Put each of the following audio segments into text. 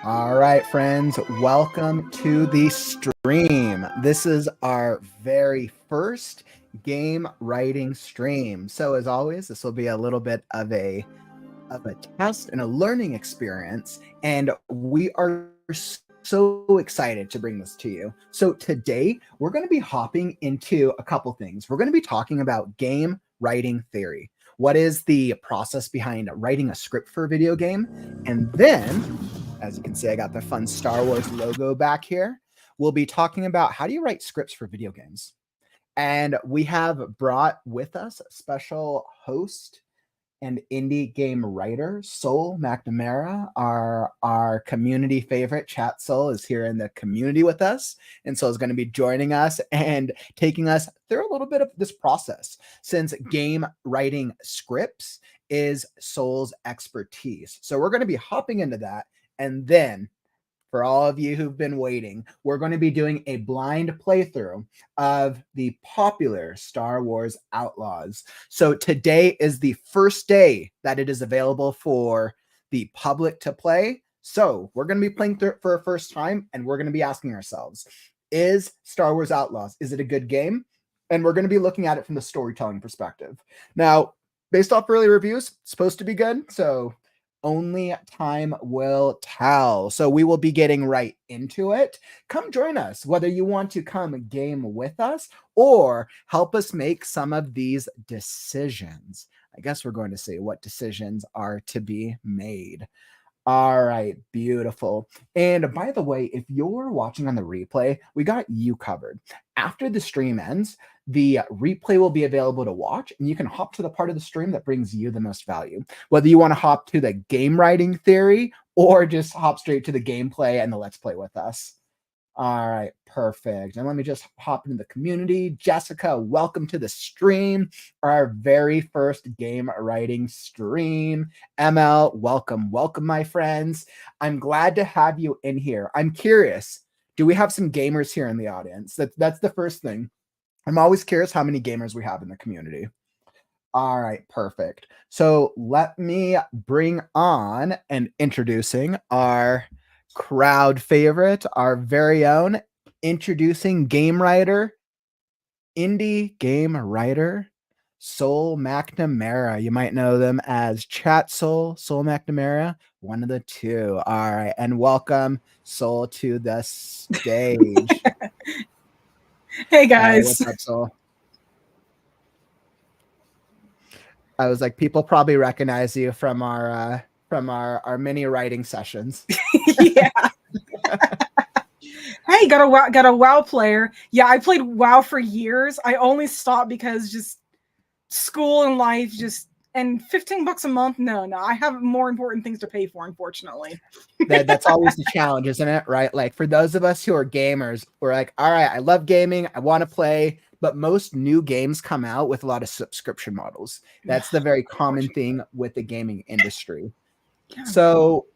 All right, friends, welcome to the stream. This is our very first game writing stream. So as always, this will be a little bit of a test and a learning experience, and we are so excited to bring this to you. So today, we're going to be hopping into a couple things. We're going to be talking about game writing theory. What is the process behind writing a script for a video game? And then, as you can see, I got the fun Star Wars logo back here. We'll be talking about how do you write scripts for video games. And we have brought with us a special host and indie game writer, Sol MacNamara, our community favorite. Chat Sol is here in the community with us, and Sol is going to be joining us and taking us through a little bit of this process, since game writing scripts is Sol's expertise. So we're going to be hopping into that, and then for all of you who've been waiting, we're going to be doing a blind playthrough of the popular Star Wars Outlaws. So today is the first day that it is available for the public to play. So we're going to be playing through it for a first time, and we're going to be asking ourselves, is Star Wars Outlaws, is it a good game? And we're going to be looking at it from the storytelling perspective. Now, based off early reviews, it's supposed to be good. So only time will tell. So we will be getting right into it. Come join us, whether you want to come game with us or help us make some of these decisions. I guess we're going to see what decisions are to be made. All right, beautiful. And by the way, if you're watching on the replay, we got you covered. After the stream ends, the replay will be available to watch, and you can hop to the part of the stream that brings you the most value. Whether you want to hop to the game writing theory or just hop straight to the gameplay and the let's play with us. All right, perfect. And let me just hop into the community. Jessica, welcome to the stream, our very first game writing stream. ML, welcome. Welcome, my friends. I'm glad to have you in here. I'm curious, do we have some gamers here in the audience? That's the first thing. I'm always curious how many gamers we have in the community. All right, perfect. So let me bring on and introducing our crowd favorite, our very own, introducing game writer, indie game writer, Sol MacNamara. You might know them as Chat Sol, Sol MacNamara, one of the two. All right, and welcome Sol to the stage. Hey guys. What's up, Sol? I was like, people probably recognize you from our mini writing sessions. Yeah. Hey, got a WoW player. Yeah, I played WoW for years. I only stopped because just school and life just and $15 a month. No, I have more important things to pay for, unfortunately. That's always the challenge, isn't it? Right? Like for those of us who are gamers, we're like, all right, I love gaming, I want to play, but most new games come out with a lot of subscription models. That's the very common thing with the gaming industry. Yeah. So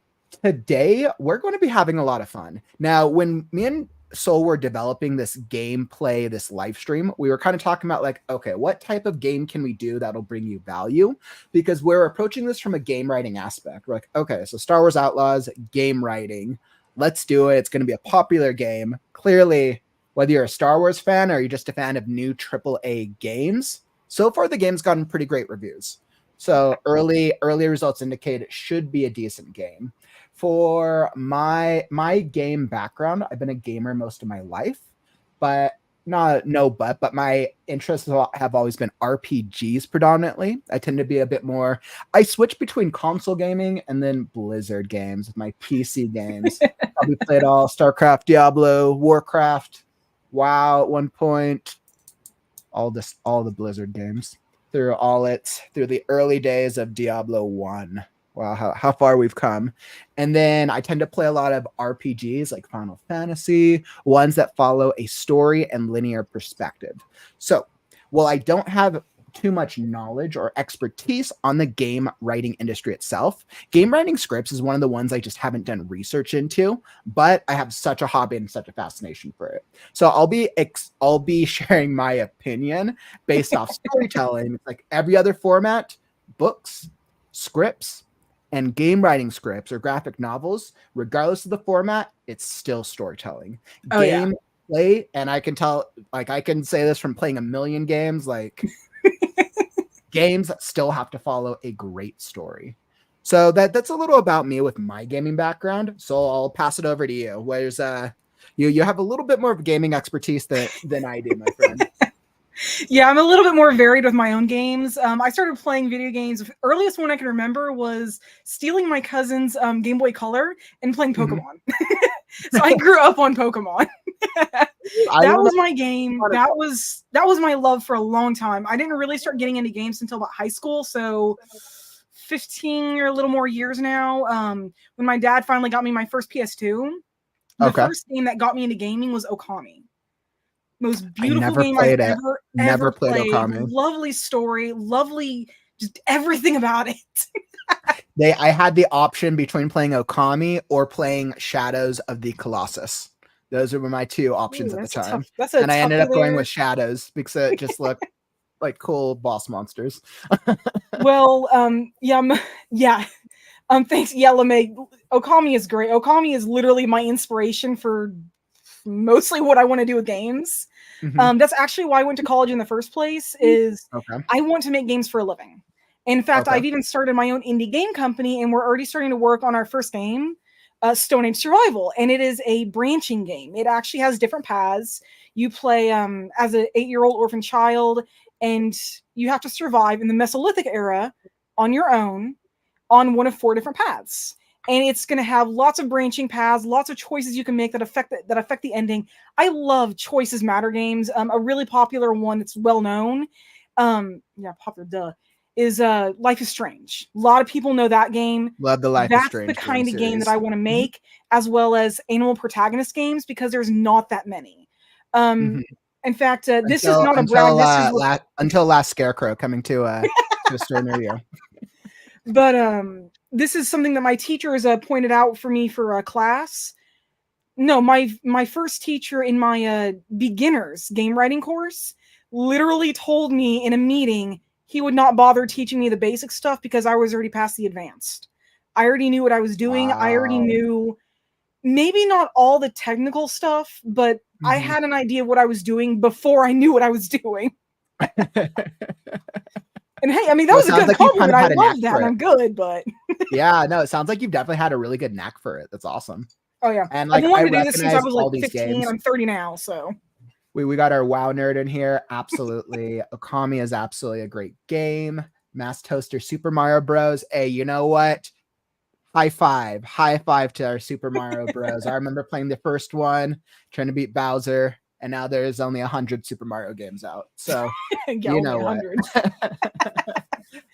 today we're going to be having a lot of fun. Now, when me and Sol were developing this gameplay, this live stream, we were kind of talking about like, okay, what type of game can we do that'll bring you value? Because we're approaching this from a game writing aspect. We're like, okay, so Star Wars Outlaws, game writing, let's do it. It's going to be a popular game. Clearly, whether you're a Star Wars fan or you're just a fan of new AAA games, so far the game's gotten pretty great reviews. So early results indicate it should be a decent game. For my game background, I've been a gamer most of my life, but but my interests have always been RPGs predominantly. I tend to be a bit more, I switch between console gaming and then Blizzard games with my PC games. Probably played all StarCraft, Diablo, Warcraft, WoW at one point, all the Blizzard games through the early days of Diablo 1. Wow, how far we've come. And then I tend to play a lot of RPGs like Final Fantasy, ones that follow a story and linear perspective. So, while I don't have too much knowledge or expertise on the game writing industry itself, game writing scripts is one of the ones I just haven't done research into, but I have such a hobby and such a fascination for it. So I'll be sharing my opinion based off storytelling. It's like every other format, books, scripts, And game writing scripts or graphic novels, regardless of the format, it's still storytelling. Oh yeah. Gameplay, and I can tell, like, I can say this from playing a million games, like, games still have to follow a great story. So that's a little about me with my gaming background. So I'll pass it over to you. Where's you have a little bit more of gaming expertise than I do, my friend. Yeah, I'm a little bit more varied with my own games. I started playing video games. The earliest one I can remember was stealing my cousin's Game Boy Color and playing Pokemon. So I grew up on Pokemon. That was my game. That was my love for a long time. I didn't really start getting into games until about high school, so 15 or a little more years now. When my dad finally got me my first PS2, the first game that got me into gaming was Okami. Most beautiful game I've ever played. Okami. Lovely story, lovely, just everything about it. I had the option between playing Okami or playing Shadows of the Colossus. Those were my two options at the time. And I ended up going with Shadows because it just looked like cool boss monsters. Well, thanks, LeMay. Okami is great. Okami is literally my inspiration for mostly what I want to do with games. That's actually why I went to college in the first place, is I want to make games for a living. In fact, I've even started my own indie game company, and we're already starting to work on our first game, Stone Age Survival, and it is a branching game. It actually has different paths. You play as an 8-year-old orphan child, and you have to survive in the Mesolithic era on your own on one of 4 different paths. And it's going to have lots of branching paths, lots of choices you can make that affect the ending. I love choices matter games. A really popular one that's well known, is Life is Strange. A lot of people know that game. Love the Life is Strange. That's the kind of game that I want to make, as well as animal protagonist games, because there's not that many. In fact, this is not a brag. Until Last Scarecrow coming to a store near you. But this is something that my teachers pointed out for me for a class. No, my first teacher in my beginners game writing course literally told me in a meeting he would not bother teaching me the basic stuff because I was already past the advanced. I already knew what I was doing. Wow. I already knew maybe not all the technical stuff, but I had an idea of what I was doing before I knew what I was doing. And hey, I mean, that was a good compliment. I love that. I'm good, but yeah, no, it sounds like you've definitely had a really good knack for it. That's awesome. Oh yeah, and like I've wanted to do this since I was like 15. And I'm 30 now, so we got our WoW nerd in here. Absolutely, Okami is absolutely a great game. Mass Toaster, Super Mario Bros. Hey, you know what? High five to our Super Mario Bros. I remember playing the first one, trying to beat Bowser. And now there's only 100 Super Mario games out. So, you know what?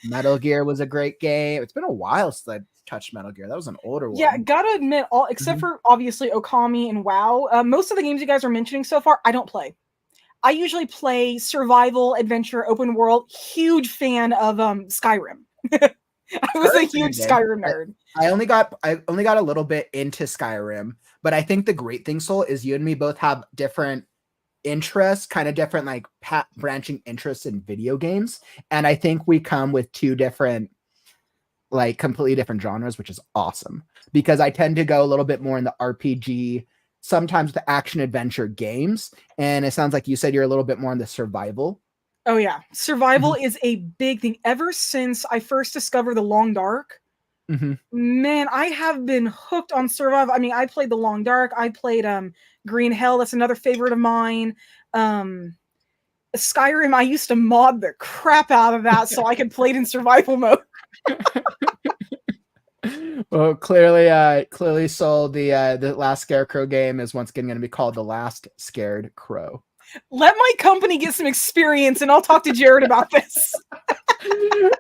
Metal Gear was a great game. It's been a while since I touched Metal Gear. That was an older one. Yeah, gotta admit, all except for obviously Okami and WoW, most of the games you guys are mentioning so far, I don't play. I usually play survival, adventure, open world. Huge fan of Skyrim. I was a huge Skyrim nerd. I only got a little bit into Skyrim, but I think the great thing, Sol, is you and me both have different interests, kind of different like branching interests in video games, and I think we come with 2 different, like completely different genres, which is awesome because I tend to go a little bit more in the RPG, sometimes the action adventure games, and it sounds like you said you're a little bit more in the survival. Oh yeah, survival is a big thing. Ever since I first discovered The Long Dark, man, I have been hooked on survival. I mean, I played The Long Dark. I played Green Hell. That's another favorite of mine. Skyrim, I used to mod the crap out of that so I could play it in survival mode. Well, clearly, Sol, the Last Scarecrow game is once again going to be called The Last Scared Crow. Let my company get some experience, and I'll talk to Jared about this.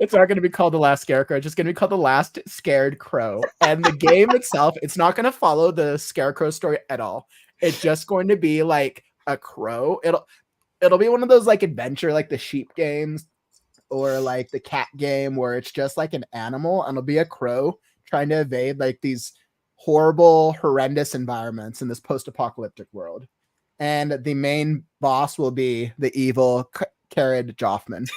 It's not going to be called The Last Scarecrow. It's just going to be called The Last Scared Crow. And the game itself, it's not going to follow the Scarecrow story at all. It's just going to be like a crow. It'll be one of those like adventure, like the sheep games or like the cat game where it's just like an animal and it'll be a crow trying to evade like these horrible, horrendous environments in this post-apocalyptic world. And the main boss will be the evil Kared Joffman.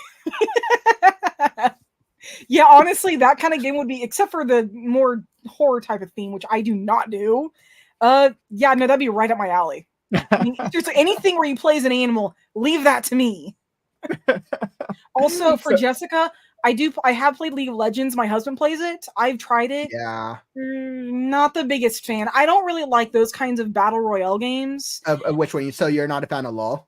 Yeah, honestly, that kind of game would be, except for the more horror type of theme, which I do not do. Yeah, no, that'd be right up my alley. I mean, if there's anything where you play as an animal, leave that to me. Also, for So, Jessica, I have played League of Legends. My husband plays it. I've tried it. yeah. Not the biggest fan. I don't really like those kinds of battle royale games. Of which one? So you're not a fan of LoL?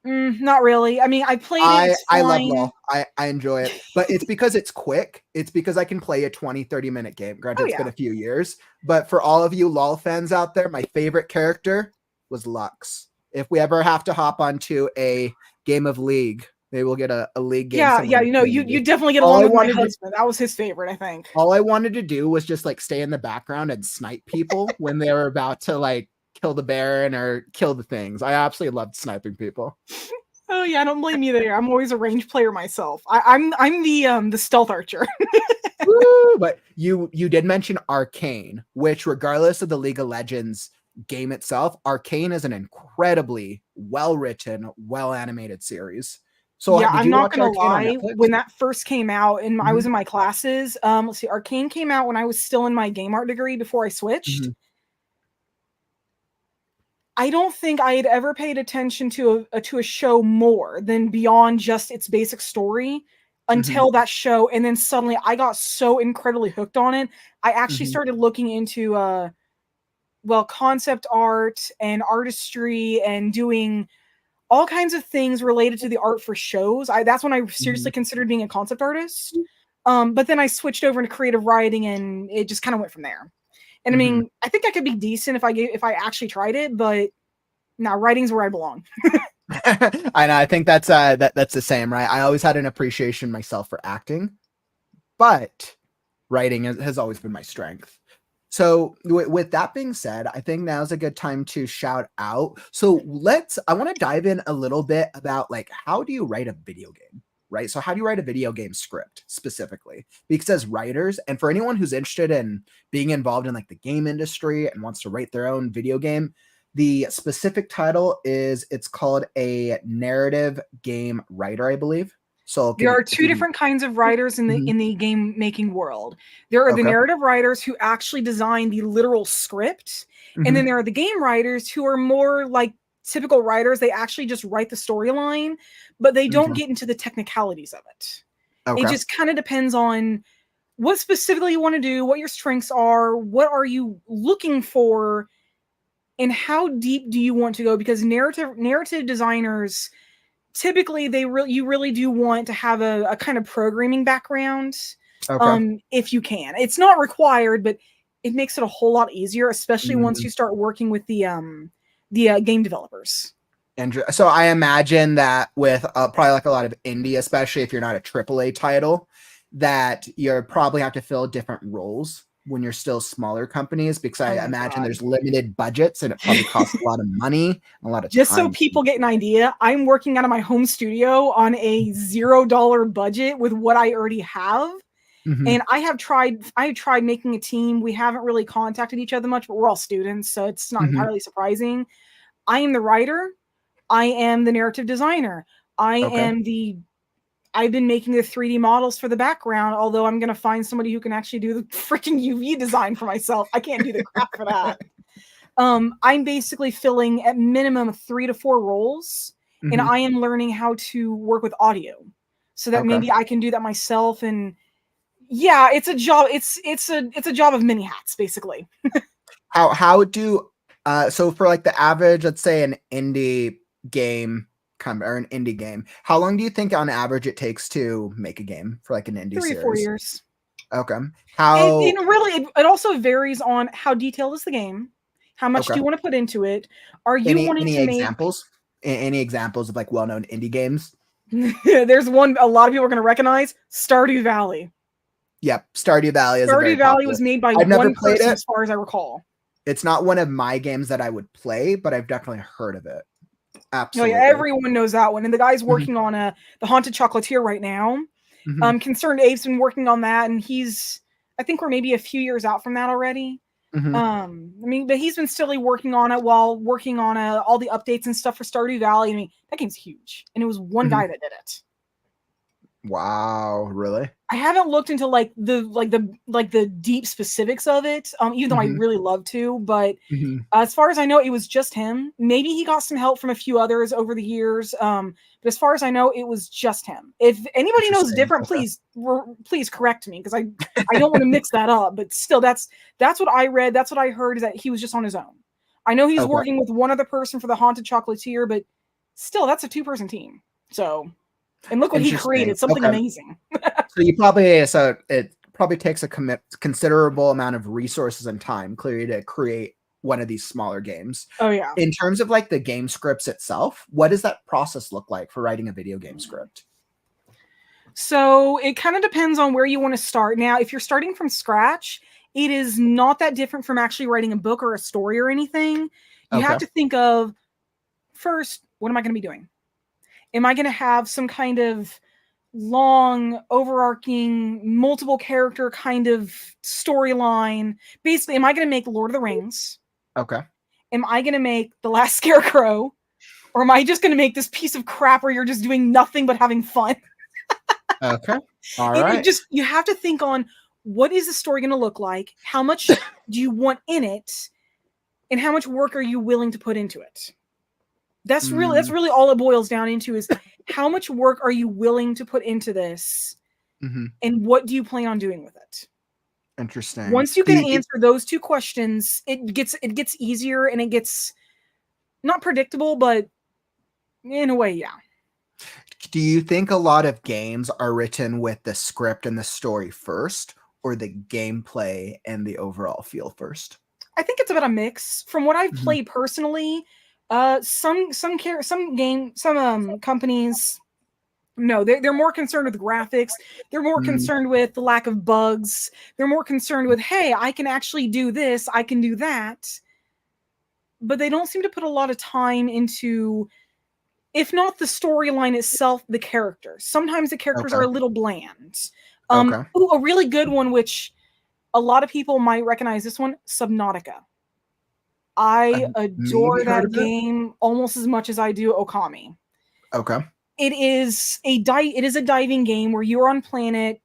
Not really. I mean, I played it. It's I love fine. LoL. I enjoy it. But it's because it's quick. It's because I can play a 20-30 minute game. Granted, Oh it's been yeah. a few years. But for all of you LoL fans out there, my favorite character was Lux. If we ever have to hop onto a game of League, maybe we'll get a League game Yeah, somewhere. you know, you definitely get All along I with my wanted to husband. That was his favorite, I think. all I wanted to do was just like stay in the background and snipe people when they were about to like kill the Baron or kill the things. I absolutely loved sniping people. Oh yeah, I don't blame you there. I'm always a range player myself. I'm the stealth archer. Woo! But you did mention Arcane, which regardless of the League of Legends game itself, Arcane is an incredibly well-written, well-animated series. So Yeah, did I'm you not watch gonna Arcane on lie. Netflix? When that first came out, and I was Mhm, in my classes, let's see, Arcane came out when I was still in my game art degree before I switched. mhm, I don't think I had ever paid attention to a show more than beyond just its basic story mhm, until that show, and then suddenly I got so incredibly hooked on it. I actually mhm, started looking into well, concept art and artistry and doing all kinds of things related to the art for shows. That's when I seriously mhm, considered being a concept artist. But then I switched over into creative writing, and it just kind of went from there. And I mhm. mean, I think I could be decent if I actually tried it, but now writing's where I belong. I know. I think that's the same, right? I always had an appreciation myself for acting, but writing has always been my strength. So with that being said, I think now's a good time to shout out. So I want to dive in a little bit about like, how do you write a video game, right? So how do you write a video game script specifically? Because as writers, and for anyone who's interested in being involved in like the game industry and wants to write their own video game, the specific title it's called a narrative game writer, I believe. So There are if two you can, different kinds of writers in the Mhm. in the game making world. There are the Okay. narrative writers who actually design the literal script, and then Mhm. there are the game writers who are more like typical writers. They actually just write the storyline, but they don't Okay. get into the technicalities of it. It Okay. just kind of depends on what specifically you want to do, what your strengths are, what are you looking for, and how deep do you want to go, because narrative designers typically you really do want to have a kind of programming background, Okay. if you can. It's not required, but it makes it a whole lot easier, especially once Mhm. you start working with the game developers. And so I imagine that with probably like a lot of indie, especially if you're not a AAA title, that you probably have to fill different roles when you're still smaller companies, because Oh I my imagine god. there's limited budgets and it probably costs a lot of money and a lot of Just so time. people get an idea, I'm working out of my home studio on a $0 budget with what I already have. Mhm, And I have tried making a team. We haven't really contacted each other much, but we're all students, so it's not mhm. entirely surprising. I am the writer. I am the narrative designer. I Okay. am the I've been making the 3D models for the background, although I'm gonna find somebody who can actually do the freaking UV design for myself. I can't do the crap for that. I'm basically filling at minimum 3 to 4 roles, and Mhm. I am learning how to work with audio so that Okay. maybe I can do that myself. And yeah, it's a job. It's a job of many hats, basically. How do so for like the average, let's say an indie game or an indie game, how long do you think on average it takes to make a game for like an indie 3 to 4 series? years. Okay. It How really it also varies on how detailed is the game, how much okay. do you want to put into it. Are you Any wanting any to make examples? Any examples of like well-known indie games? there's one a lot of people are going to recognize, Stardew Valley. Yep, Stardew Valley is a very Stardew Valley popular. was made by I've never one played person it. as far as I recall. It's not one of my games that I would play, but I've definitely heard of it. Oh yeah, Absolutely. everyone knows that one. And the guy's Mhm, working on the Haunted Chocolatier right now. mhm, Concerned Ape's been working on that, and I think we're maybe a few years out from that already. mhm, I mean, but he's been still working on it while working on all the updates and stuff for Stardew Valley. I mean, that game's huge, and it was one mhm. guy that did it. Wow, really? I haven't looked into the deep specifics of it, even though I Hmm. really love to. But Hmm. as far as I know, it was just him. Maybe he got some help from a few others over the years. But as far as I know, it was just him. If anybody knows Interesting. different, Okay. please correct me, because I don't want to mix that up. But still, that's what I read. That's what I heard, is that he was just on his own. I know he's Okay. working with one other person for the Haunted Chocolatier, but still, that's a 2-person team. So, and look what he Interesting. created, something Okay. amazing. So it probably takes a considerable amount of resources and time, clearly, to create one of these smaller games. Oh yeah. In terms of like the game scripts itself, what does that process look like for writing a video game script? So it kind of depends on where you want to start. Now, if you're starting from scratch, it is not that different from actually writing a book or a story or anything. You Okay. have to think of, first, what am I going to be doing? Am I going to have some kind of long, overarching, multiple character kind of storyline? Basically, am I going to make Lord of the Rings? Okay. Am I going to make The Last Scarecrow? Or am I just going to make this piece of crap where you're just doing nothing but having fun? Okay. All It right. just, you have to think on, what is the story going to look like? How much do you want in it? And how much work are you willing to put into it? That's Mm, really all it boils down into, is how much work are you willing to put into this, mhm. and what do you plan on doing with it? Interesting. Once you can answer those two questions, it gets easier, and it gets not predictable, but in a way, yeah. Do you think a lot of games are written with the script and the story first, or the gameplay and the overall feel first? I think it's about a mix. From what I've Mhm. played personally, some companies, no, they're more concerned with graphics. They're more Mm, concerned with the lack of bugs. They're more concerned with, hey, I can actually do this, I can do that. But they don't seem to put a lot of time into, if not the storyline itself, the characters. Sometimes the characters are okay. a little bland. Okay. Ooh, a really good one, which a lot of people might recognize this one, Subnautica. I I've maybe adore heard that of it. game almost as much as I do Okami. Okay. It is a diving game where you're on planet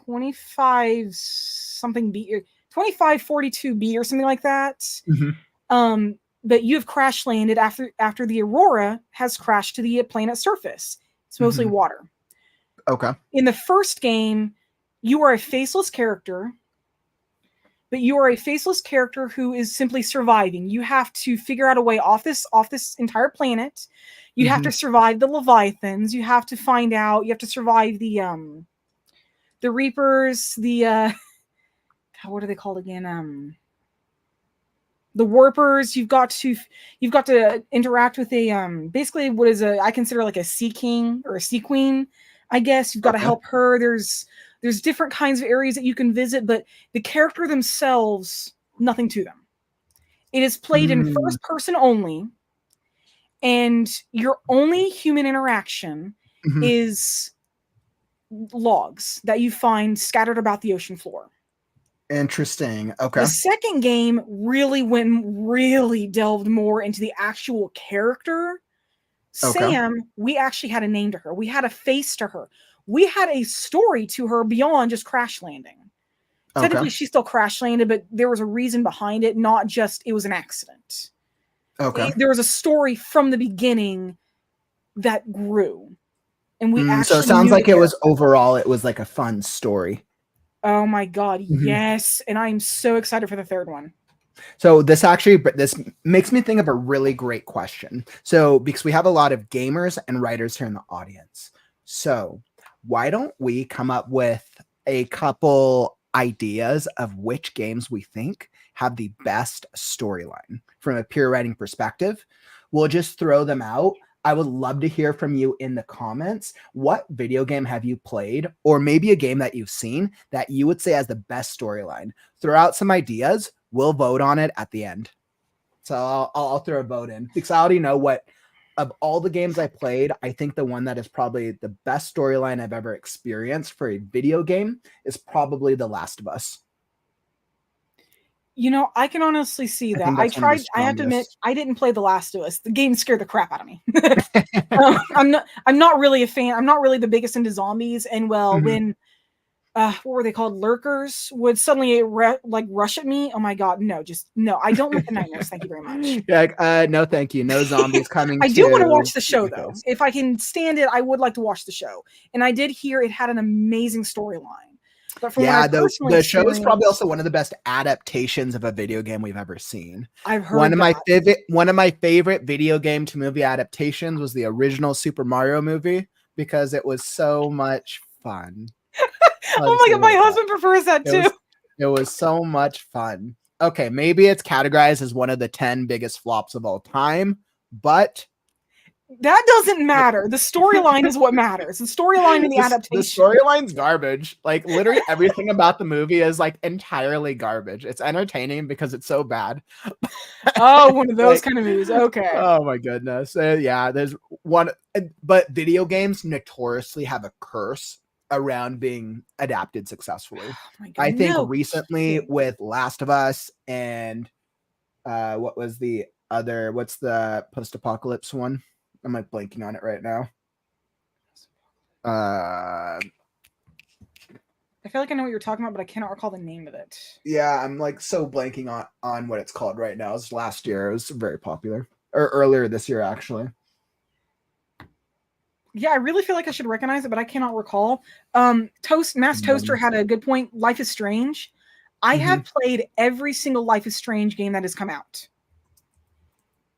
25 something B, 2542B or something like that. Mhm. But you have crash landed after the aurora has crashed to the planet's surface. It's mostly Mhm. water. Okay. In the first game, you are a faceless character, but you are a faceless character who is simply surviving. You have to figure out a way off this entire planet. You have to Mhm. survive the leviathans. You have to find out. You have to survive the reapers. God, what are they called again? The warpers. You've got to interact with a basically what is a, I consider like a sea king or a sea queen. I guess you've got to Okay. help her. There's different kinds of areas that you can visit, but the character themselves, nothing to them. It is played in Mm, first person only, and your only human interaction mhm. is logs that you find scattered about the ocean floor. Interesting. The Okay. second game really delved more into the actual character. Okay. Sam, we actually had a name to her. We had a face to her. We had a story to her beyond just crash landing. Okay. Technically, she still crash landed, but there was a reason behind it, not just it was an accident. Okay. There was a story from the beginning that grew, and we So it actually sounds knew the like character. it was like a fun story. Oh my god, Mhm. yes! And I'm so excited for the third one. So this makes me think of a really great question. So because we have a lot of gamers and writers here in the audience, so why don't we come up with a couple ideas of which games we think have the best storyline from a pure writing perspective? We'll just throw them out. I would love to hear from you in the comments. What video game have you played, or maybe a game that you've seen that you would say has the best storyline? Throw out some ideas. We'll vote on it at the end. So I'll throw a vote in because I already know what, of all the games I played, I think the one that is probably the best storyline I've ever experienced for a video game is probably The Last of Us. You know, I can honestly see I that. think I that's one of the tried. I have to admit, strongest. I didn't play The Last of Us. The game scared the crap out of me. I'm not. I'm not really a fan. I'm not really the biggest into zombies. And well, Mhm. when what were they called? Lurkers would suddenly like rush at me. Oh my god, no, just no. I don't want the nightmares. Thank you very much. Yeah, like, no, thank you. No zombies coming I do want to watch to the eat show my though. face. If I can stand it, I would like to watch the show. And I did hear it had an amazing storyline. But from what I Yeah, personally the show is probably experienced, also one of the best adaptations of a video game we've ever seen. I've heard that. One of my favorite video game to movie adaptations was the original Super Mario movie because it was so much fun. I'll Oh just my leave god, it my at that. husband prefers that It too. was so much fun. Okay, maybe it's categorized as one of the 10 biggest flops of all time, but That doesn't matter. The storyline is what matters. The storyline and the the adaptation. storyline's garbage. Like literally everything about the movie is like entirely garbage. It's entertaining because it's so bad. Oh, one of those Like, kind of movies. Okay. oh my goodness. Yeah, there's one, but video games notoriously have a curse around being adapted successfully. Oh my god. I think No recently kidding. with Last of Us and what was the other, what's the post-apocalypse one? I'm like blanking on it right now. I feel like I know what you're talking about, but I cannot recall the name of it. Yeah, I'm like so blanking on what it's called right now. It was last year. It was very popular, or earlier this year actually. Yeah, I really feel like I should recognize it, but I cannot recall. Mass Toaster Mhm. had a good point. Life is Strange. I have played every single Life is Strange game that has come out.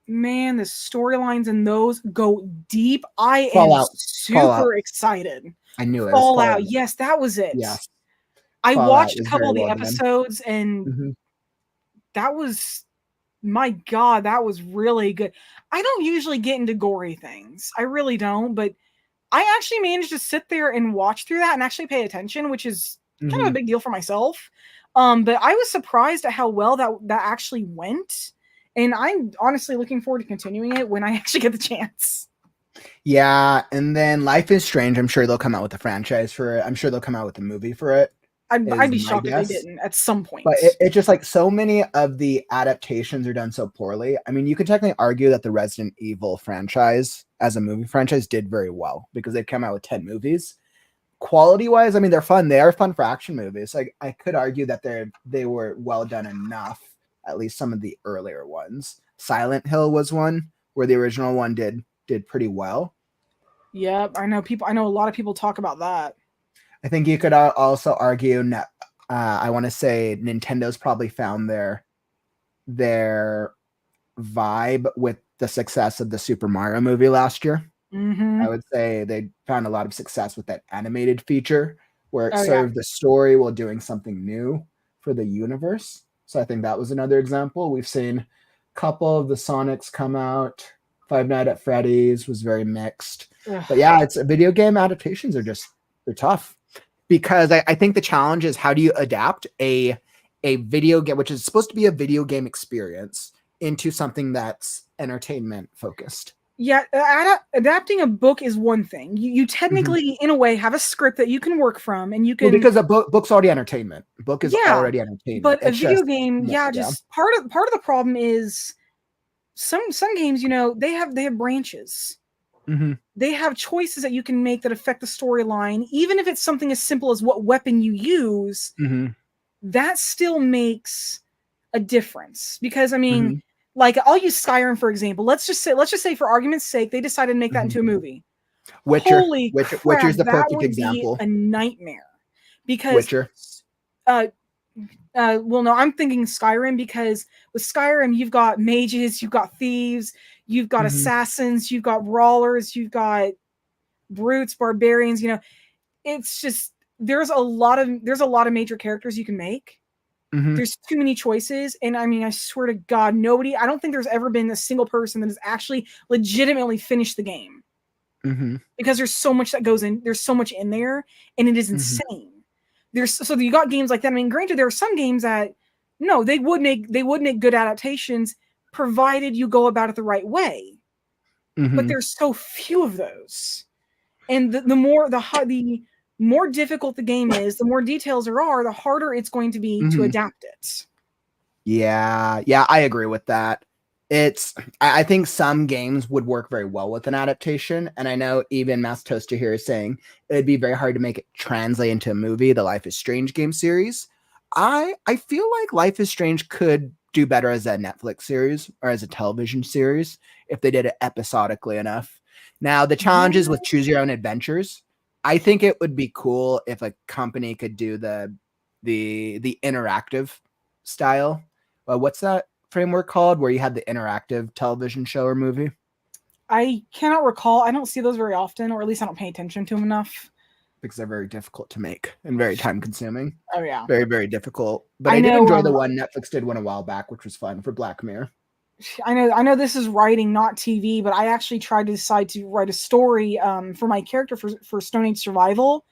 Man, the storylines in those go deep. I am Fallout. super excited. I knew it was Fallout. Fallout. Yes, that was it. Yes, I Fallout watched a is couple very of the well done. episodes and Mhm. that was, my god, that was really good. I don't usually get into gory things. I really don't, but I actually managed to sit there and watch through that and actually pay attention, which is kind of a Mhm. big deal for myself. But I was surprised at how well that actually went. And I'm honestly looking forward to continuing it when I actually get the chance. Yeah, and then Life is Strange. I'm sure they'll come out with a franchise for it. I'm sure they'll come out with a movie for it. I'd Is be my shocked if they guess. didn't at some point. But it's just like so many of the adaptations are done so poorly. I mean, you could technically argue that the Resident Evil franchise as a movie franchise did very well because they've come out with 10 movies. Quality wise, I mean, they're fun. They are fun for action movies. Like I could argue that they were well done enough, at least some of the earlier ones. Silent Hill was one where the original one did pretty well. Yep, I know people. I know a lot of people talk about that. I think you could also argue. I want to say Nintendo's probably found their vibe with the success of the Super Mario movie last year. Mm-hmm. I would say they found a lot of success with that animated feature where it Oh yeah. served the story while doing something new for the universe. So I think that was another example. We've seen a couple of the Sonics come out. Five Nights at Freddy's was very mixed. Ugh. But yeah, it's video game adaptations they're tough. Because I think the challenge is how do you adapt a video game, which is supposed to be a video game experience, into something that's entertainment focused. Yeah, adapting a book is one thing. You technically, in a way, have a script that you can work from, and you Well, can. because a book's already entertainment. Book is Yeah, already entertainment. but a It's video just game, yeah, yeah. just part of the problem is some games, they have branches. Mm-hmm. They have choices that you can make that affect the storyline, even if it's something as simple as what weapon you use. Mm-hmm. That still makes a difference because I mean, Mm-hmm. like I'll use Skyrim for example. Let's just say for argument's sake, they decided to make that Mm-hmm. into a movie. Witcher. Holy crap, Witcher's the that perfect would be example. a nightmare. Because Witcher. well no, I'm thinking Skyrim because with Skyrim you've got mages, you've got thieves, you've got assassins, you've got brawlers, you've got brutes, barbarians, it's just there's a lot of major characters you can make. Mm-hmm. There's too many choices, and I mean, I swear to God, I don't think there's ever been a single person that has actually legitimately finished the game. Mm-hmm. Because there's so much that goes in, there's so much in there, and it is insane. So you got games like that. I mean, granted, there are some games that no, they would make good adaptations provided you go about it the right way. Mm-hmm. But there's so few of those, and the more difficult the game is, the more details there are, the harder it's going to be to adapt it. Yeah, I agree with that. I think some games would work very well with an adaptation, and I know even Mass Toaster here is saying it'd be very hard to make it translate into a movie, the Life is Strange game series. I feel like Life is Strange could do better as a Netflix series or as a television series if they did it episodically enough. Now, the challenges with choose your own adventures, I think it would be cool if a company could do the interactive style. What's that framework called where you had the interactive television show or movie? I cannot recall. I don't see those very often, or at least I don't pay attention to them enough. Because they're very difficult to make and very time consuming. Oh yeah, very, very difficult. But I did enjoy the one Netflix did one a while back, which was fun, for Black Mirror. I know this is writing, not TV, but I actually tried to decide to write a story for my character for Stone Age Survival.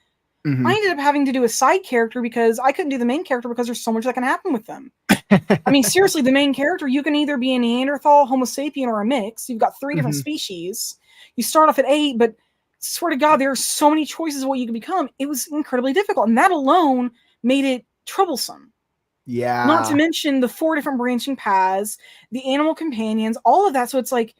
Mhm. I ended up having to do a side character because I couldn't do the main character because there's so much that can happen with them. I mean, seriously, the main character, you can either be a Neanderthal, Homo sapien, or a mix. You've got 3 different species. You start off at 8, but swear to God, there are so many choices of what you can become. It was incredibly difficult, and that alone made it troublesome. Yeah. Not to mention the 4 different branching paths, the animal companions, all of that. So it's like,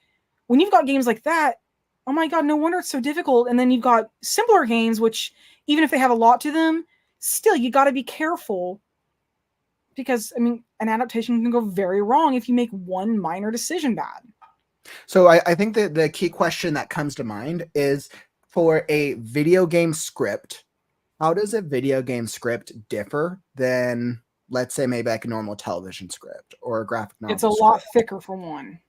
when you've got games like that, oh my God, no wonder it's so difficult. And then you've got simpler games, which even if they have a lot to them, still, you got to be careful. Because, I mean, an adaptation can go very wrong if you make one minor decision bad. So I think that the key question that comes to mind is, for a video game script, how does a video game script differ than, let's say, maybe like a normal television script or a graphic novel? It's a lot thicker for one.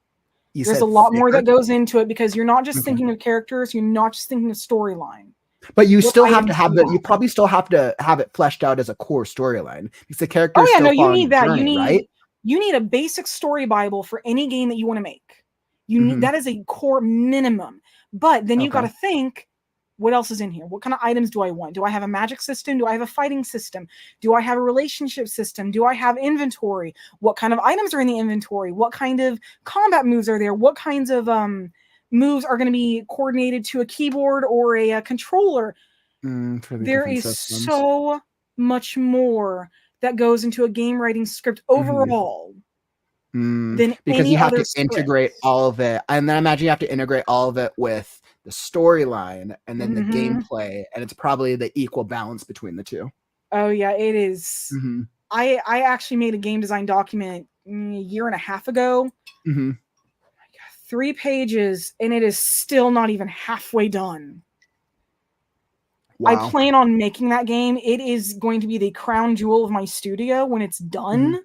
You There's said a lot more thicker? that goes into it because you're not just Okay. thinking of characters, you're not just thinking of storyline. But you What still have to items have do you you have? probably still have to have it fleshed out as a core storyline because the characters Oh yeah, still no, you following need the that. journey, right? You need a basic story Bible for any game that you want to make. You need that is a core minimum. But then you got to think, what else is in here? What kind of items do I want? Do I have a magic system? Do I have a fighting system? Do I have a relationship system? Do I have inventory? What kind of items are in the inventory? What kind of combat moves are there? What kinds of moves are going to be coordinated to a keyboard or a controller? There is so much more that goes into a game writing script overall than because any you have other to integrate all of it, and then I imagine you have to integrate all of it with the storyline and then the gameplay, and it's probably the equal balance between the two. Oh yeah, it is. I actually made a game design document a year and a half ago. 3 pages, and it is still not even halfway done. Wow. I plan on making that game. It is going to be the crown jewel of my studio when it's done.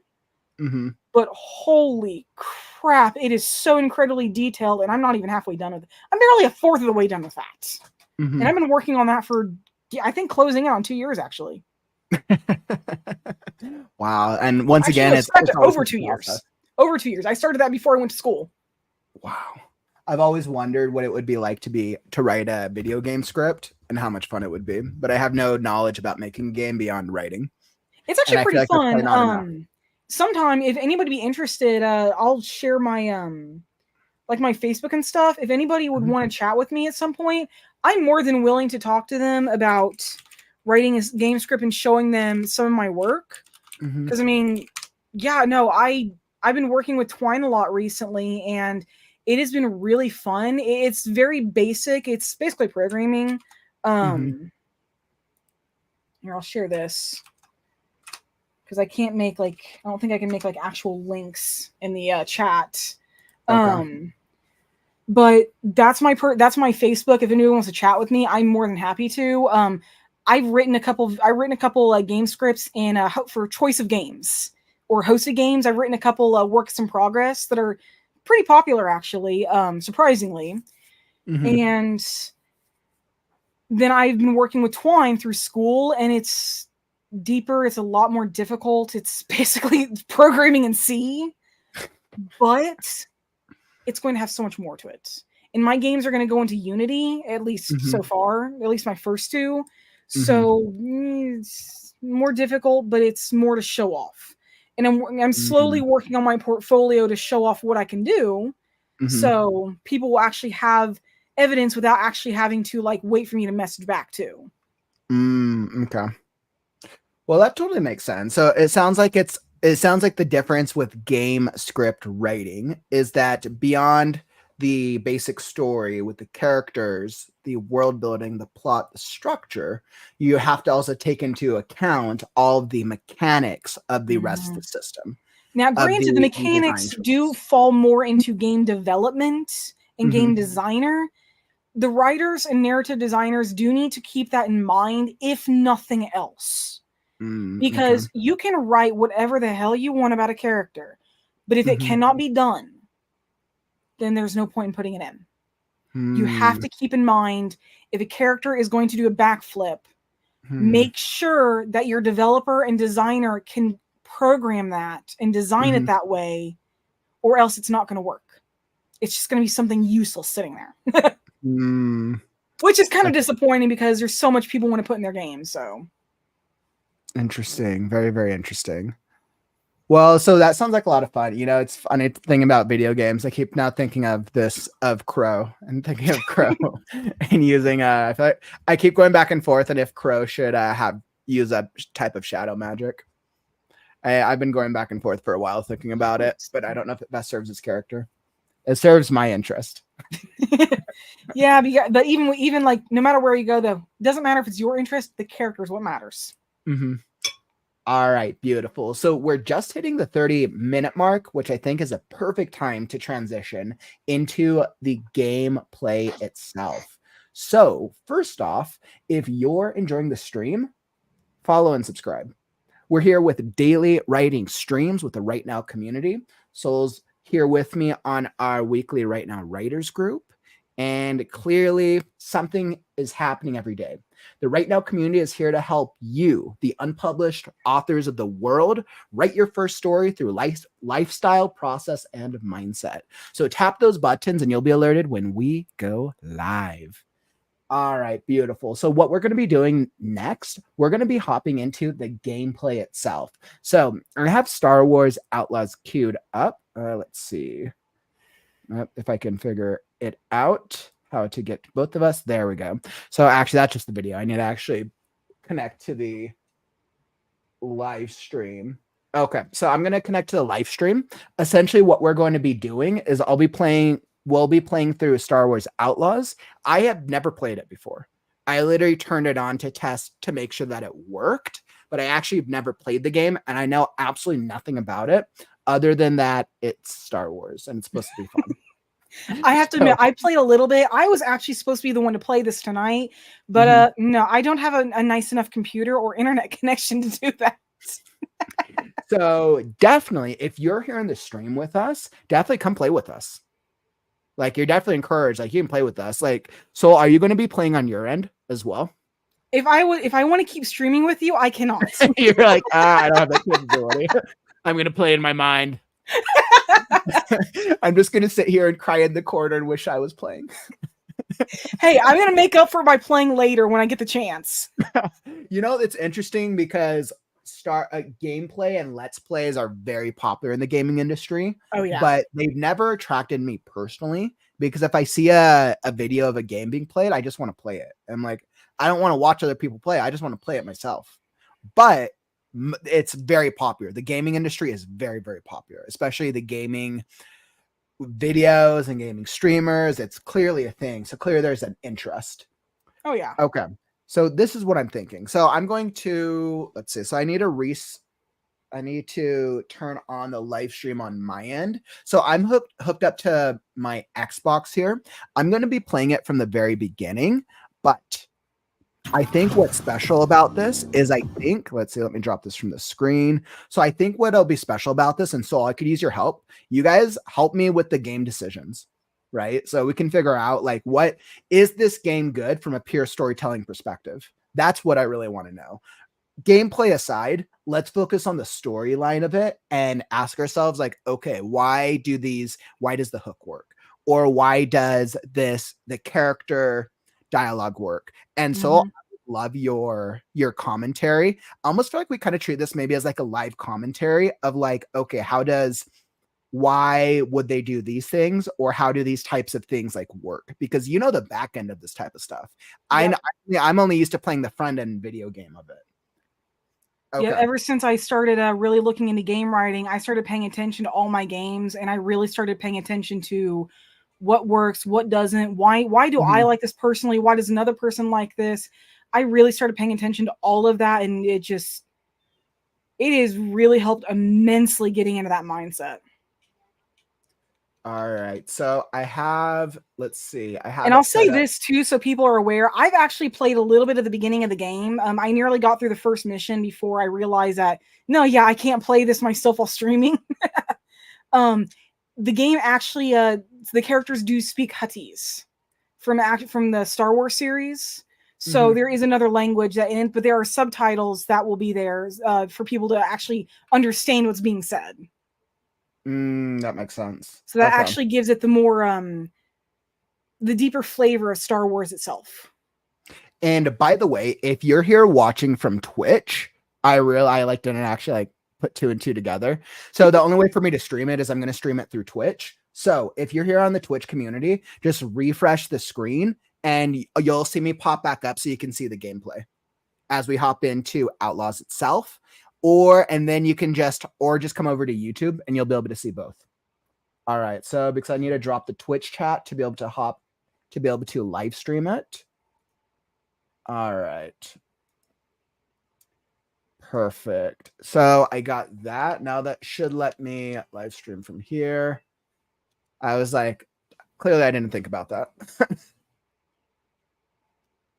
But holy crap, it is so incredibly detailed, and I'm not even halfway done with it. I'm barely a fourth of the way done with that. And I've been working on that for, I think, closing out on 2 years, actually. Wow. And once again, it's over 2 years. Over 2 years. I started that before I went to school. Wow. I've always wondered what it would be like to write a video game script and how much fun it would be, but I have no knowledge about making a game beyond writing. It's actually pretty fun. Sometime, if anybody be interested, I'll share my like my Facebook and stuff. If anybody would want to chat with me at some point, I'm more than willing to talk to them about writing a game script and showing them some of my work. Because I mean, yeah, no, I've been working with Twine a lot recently, and it has been really fun. It's very basic. It's basically programming. Here, I'll share this. Because I can't make I don't think I can make actual links in the chat. But that's my Facebook. If anyone wants to chat with me, I'm more than happy to. I've written a couple game scripts in for choice of games or hosted games. I've written a couple works in progress that are pretty popular, actually, surprisingly. And then I've been working with Twine through school, and it's deeper. It's a lot more difficult. It's basically programming in C, but it's going to have so much more to it. And my games are going to go into Unity, at least so far, at least my first 2. So it's more difficult, but it's more to show off. And I'm slowly working on my portfolio to show off what I can do. So people will actually have evidence without actually having to wait for me to message back too. Okay. Well, that totally makes sense. So it sounds like it's it sounds like the difference with game script writing is that beyond the basic story with the characters, the world building, the plot, the structure, you have to also take into account all of the mechanics of the rest of the system. Now, Of granted, the mechanics design do choices. fall more into game development and game Mhm. designer. The writers and narrative designers do need to keep that in mind, if nothing else. Okay. Because you can write whatever the hell you want about a character, but if it Mhm. cannot be done, then there's no point in putting it in. You have Hmm. to keep in mind, if a character is going to do a backflip, Hmm. make sure that your developer and designer can program that and design it Mhm. that way, or else it's not going to work. It's just going to be something useless sitting there. Mm. Which is kind of That's disappointing because there's so much people want to put in their games. So interesting. Very, very interesting. Well, so that sounds like a lot of fun. You know, it's funny thinking about video games. I keep now thinking of this of Crow and thinking of Crow and using I feel like I keep going back and forth and if Crow should have use a type of shadow magic. I've been going back and forth for a while thinking about it, but I don't know if it best serves his character. It serves my interest. yeah, but even like no matter where you go though, it doesn't matter if it's your interest, the character is what matters. Mm-hmm. All right, beautiful. So we're just hitting the 30-minute mark, which I think is a perfect time to transition into the gameplay itself. So first off, if you're enjoying the stream, follow and subscribe. We're here with daily writing streams with the Right Now community. Sol's here with me on our weekly Right Now writers group. And clearly, something is happening every day. The Right Now community is here to help you, the unpublished authors of the world, write your first story through lifestyle, process, and mindset. So tap those buttons and you'll be alerted when we go live. All right, beautiful. So what we're going to be doing next, we're going to be hopping into the gameplay itself. So I have Star Wars Outlaws queued up. Let's see if I can figure it out, how to get both of us. There we go. So actually, that's just the video. I need to actually connect to the live stream. Okay, so I'm going to connect to the live stream. Essentially, what we're going to be doing is we'll be playing through Star Wars Outlaws. I have never played it before. I literally turned it on to test to make sure that it worked, but I actually have never played the game and I know absolutely nothing about it other than that it's Star Wars and it's supposed to be fun. I have to admit, I played a little bit. I was actually supposed to be the one to play this tonight, but no, I don't have a nice enough computer or internet connection to do that. So definitely, if you're here in the stream with us, definitely come play with us. Like you're definitely encouraged. Like you can play with us. Like, so are you going to be playing on your end as well? If I want to keep streaming with you, I cannot. You're like, I don't have that capability. I'm going to play in my mind. I'm just going to sit here and cry in the corner and wish I was playing. Hey, I'm going to make up for by playing later when I get the chance. You know, it's interesting because gameplay and let's plays are very popular in the gaming industry. Oh yeah. But they've never attracted me personally because if I see a video of a game being played, I just want to play it. I'm like, I don't want to watch other people play. I just want to play it myself. But it's very popular. The gaming industry is very, very popular, especially the gaming videos and gaming streamers. It's clearly a thing. So clearly there's an interest. Oh yeah. Okay. So this is what I'm thinking. So I'm going to, let's see. So I need to turn on the live stream on my end. So I'm hooked up to my Xbox here. I'm going to be playing it from the very beginning, but I think what's special about this is let's see, let me drop this from the screen. So I think what'll be special about this, and so I could use your help. You guys help me with the game decisions, right? So we can figure out like, what is this game good from a pure storytelling perspective? That's what I really want to know. Gameplay aside, let's focus on the storyline of it and ask ourselves like, okay, why does the hook work? Or why does the character dialogue work? And so I love your commentary. I almost feel like we kind of treat this maybe as like a live commentary of like, okay, why would they do these things, or how do these types of things like work? Because you know the back end of this type of stuff. Yep. I'm only used to playing the front end video game of it. Okay. Yeah, ever since I started really looking into game writing, I started paying attention to all my games, and I really started paying attention to what works, what doesn't, why do I like this personally, why does another person like this. I really started paying attention to all of that, and it has really helped immensely getting into that mindset. All right. So I have, let's see. And I'll say this too, so people are aware. I've actually played a little bit of the beginning of the game. I nearly got through the first mission before I realized that, no, yeah, I can't play this myself while streaming. The game actually, the characters do speak Huttese from the Star Wars series. So there is another language but there are subtitles that will be there for people to actually understand what's being said. That makes sense. So that actually gives it the more, the deeper flavor of Star Wars itself. And by the way, if you're here watching from Twitch, I didn't actually put 2 and 2 together. So the only way for me to stream it is I'm going to stream it through Twitch. So if you're here on the Twitch community, just refresh the screen and you'll see me pop back up so you can see the gameplay as we hop into Outlaws itself. And then you can just come over to YouTube and you'll be able to see both. All right. So because I need to drop the Twitch chat to be able to live stream it. All right. Perfect. So I got that. Now that should let me live stream from here. I was like, clearly I didn't think about that.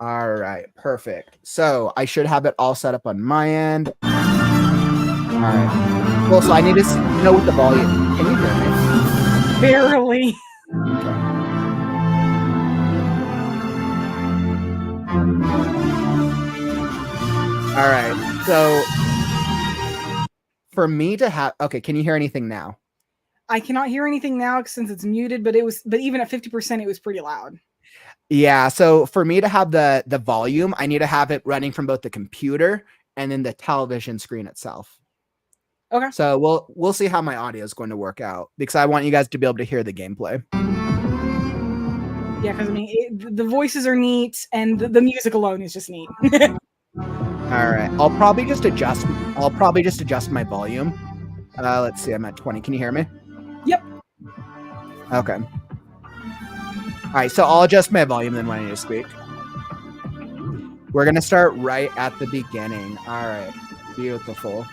All right. Perfect. So I should have it all set up on my end. All right. Well, so I need to know what the volume. Can you hear me? Barely. Okay. All right. So for me to have, okay, can you hear anything now? I cannot hear anything now since it's muted, but even at 50%, it was pretty loud. Yeah. So for me to have the volume, I need to have it running from both the computer and then the television screen itself. Okay. So we'll see how my audio is going to work out because I want you guys to be able to hear the gameplay. Yeah, because I mean, the voices are neat, and the music alone is just neat. All right, I'll probably just adjust my volume. Let's see, I'm at 20. Can you hear me? Yep. Okay. All right, so I'll adjust my volume then when I need to speak. We're gonna start right at the beginning. All right, beautiful.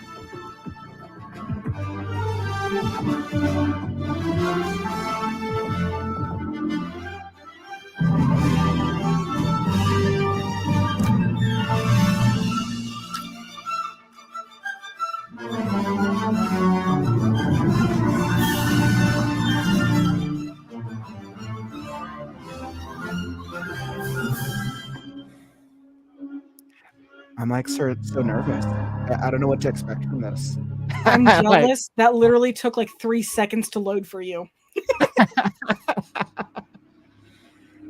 I'm like so nervous. I don't know what to expect from this. I'm jealous. That literally took like 3 seconds to load for you.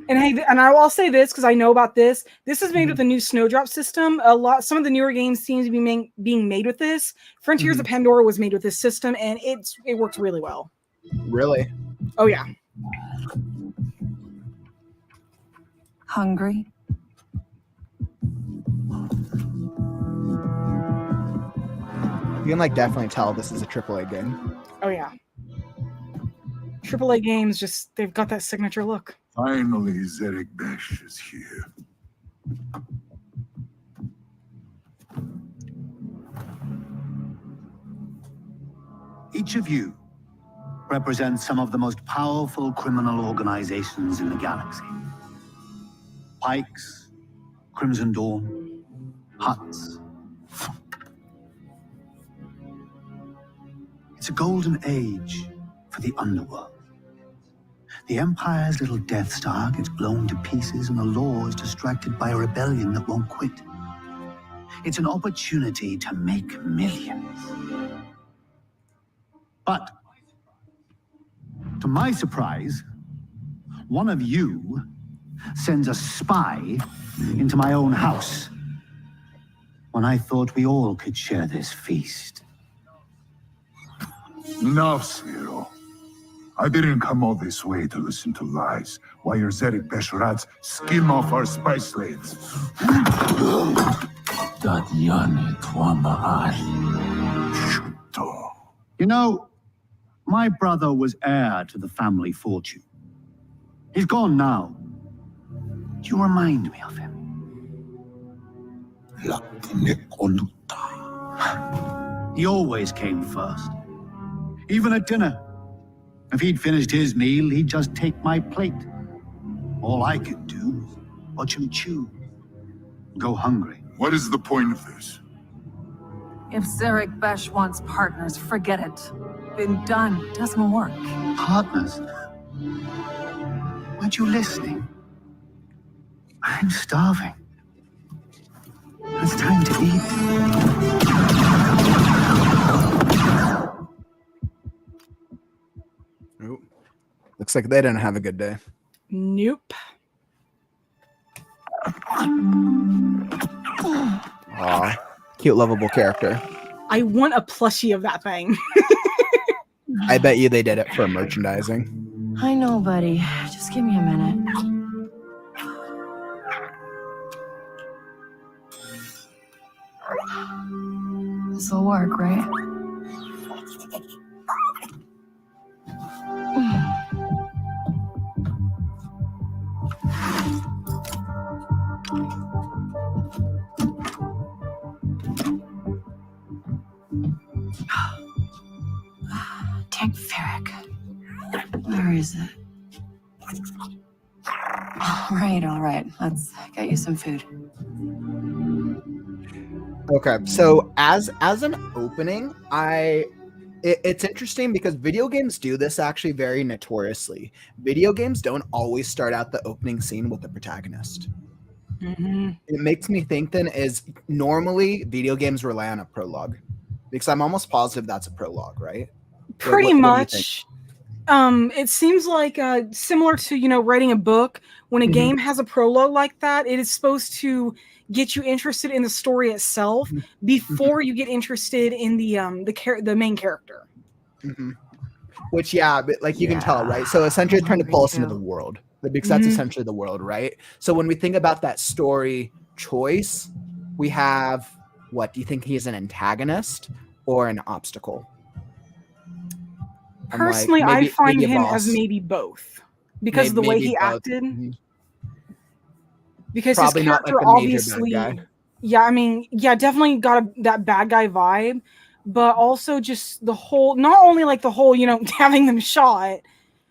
And hey, and I will say this because I know about this. This is made with the new Snowdrop system. Some of the newer games seem to be being made with this. Frontiers of Pandora was made with this system, and it works really well. Really? Oh yeah. Hungry? You can like definitely tell this is a AAA game. Oh yeah. AAA games they've got that signature look. Finally, Zedek Besh is here. Each of you represents some of the most powerful criminal organizations in the galaxy. Pikes, Crimson Dawn, Huts. It's a golden age for the underworld. The Empire's little Death Star gets blown to pieces and the law is distracted by a rebellion that won't quit. It's an opportunity to make millions. But, to my surprise, one of you sends a spy into my own house when I thought we all could share this feast. Enough, Zero. I didn't come all this way to listen to lies while your Zedek Besh rats skim off our spy slates. You know, my brother was heir to the family fortune. He's gone now. Do you remind me of him? He always came first. Even at dinner. If he'd finished his meal, he'd just take my plate. All I could do was watch him chew. Go hungry. What is the point of this? If Zarek Besh wants partners, forget it. Been done. Doesn't work. Partners? Weren't you listening? I'm starving. It's time to eat. Nope. Looks like they didn't have a good day. Nope. Aw, cute, lovable character. I want a plushie of that thing. I bet you they did it for merchandising. I know, buddy. Just give me a minute. This'll work, right? Tank Ferric. Where is it? All right. Let's get you some food. Okay, so as an opening, it's interesting because video games do this actually very notoriously. Video games don't always start out the opening scene with the protagonist. Mm-hmm. It makes me think then is normally video games rely on a prologue, because I'm almost positive that's a prologue, right? Pretty What do you much. It seems like similar to writing a book. When a Mhm. game has a prologue like that, it is supposed to get you interested in the story itself before you get interested in the main character. Mhm. Which, yeah, but like you can tell, right? So essentially it's trying to pull us into the world, because that's essentially the world, right? So when we think about that story choice, we have, what do you think, he's an antagonist or an obstacle? I'm like, Personally, I maybe- find maybe a him boss. as maybe both because of the way Maybe he both. acted. Mhm. Because Probably his not character like the major obviously, bad guy. yeah, I mean, yeah, definitely got that bad guy vibe, but also just the whole, not only like the whole, having them shot,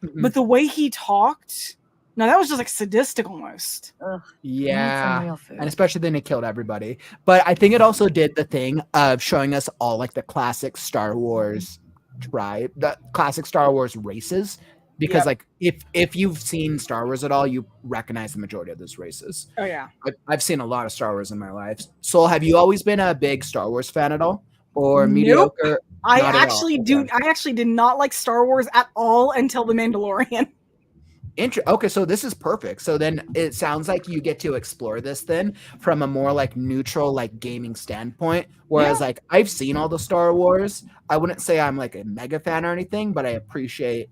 Mhm. but the way he talked. No, that was just like sadistic almost. Ugh, Yeah, some real food. and especially then it killed everybody. But I think it also did the thing of showing us all like the classic Star Wars tribe, the classic Star Wars races. Because Yep. like if you've seen Star Wars at all, you recognize the majority of those races. Oh yeah. I've seen a lot of Star Wars in my life. Sol, have you always been a big Star Wars fan at all, or Nope. mediocre? I Not at all. actually do. Okay. I actually did not like Star Wars at all until The Mandalorian. Okay, so this is perfect. So then it sounds like you get to explore this then from a more like neutral, like gaming standpoint. Whereas like I've seen all the Star Wars. I wouldn't say I'm like a mega fan or anything, but I appreciate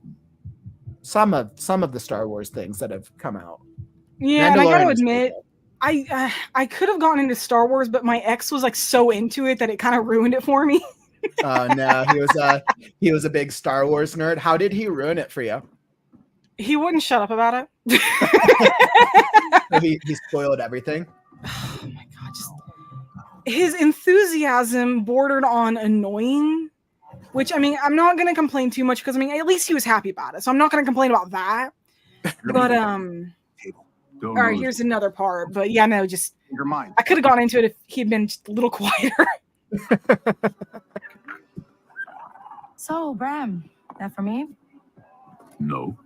some of the Star Wars things that have come out. Yeah, and I gotta Mandalorian is admit, pretty I could have gotten into Star Wars, but my ex was like so into it that it kind of ruined it for me. good. Oh no, he was a big Star Wars nerd. How did he ruin it for you? He wouldn't shut up about it. So he spoiled everything. Oh my god, just his enthusiasm bordered on annoying, which I mean, I'm not gonna complain too much because I mean, at least he was happy about it, so I'm not gonna complain about that. But all right, here's another part. But yeah, no, just Your mind. I could have gone into it if he'd been just a little quieter. So, Bram, that for me? No.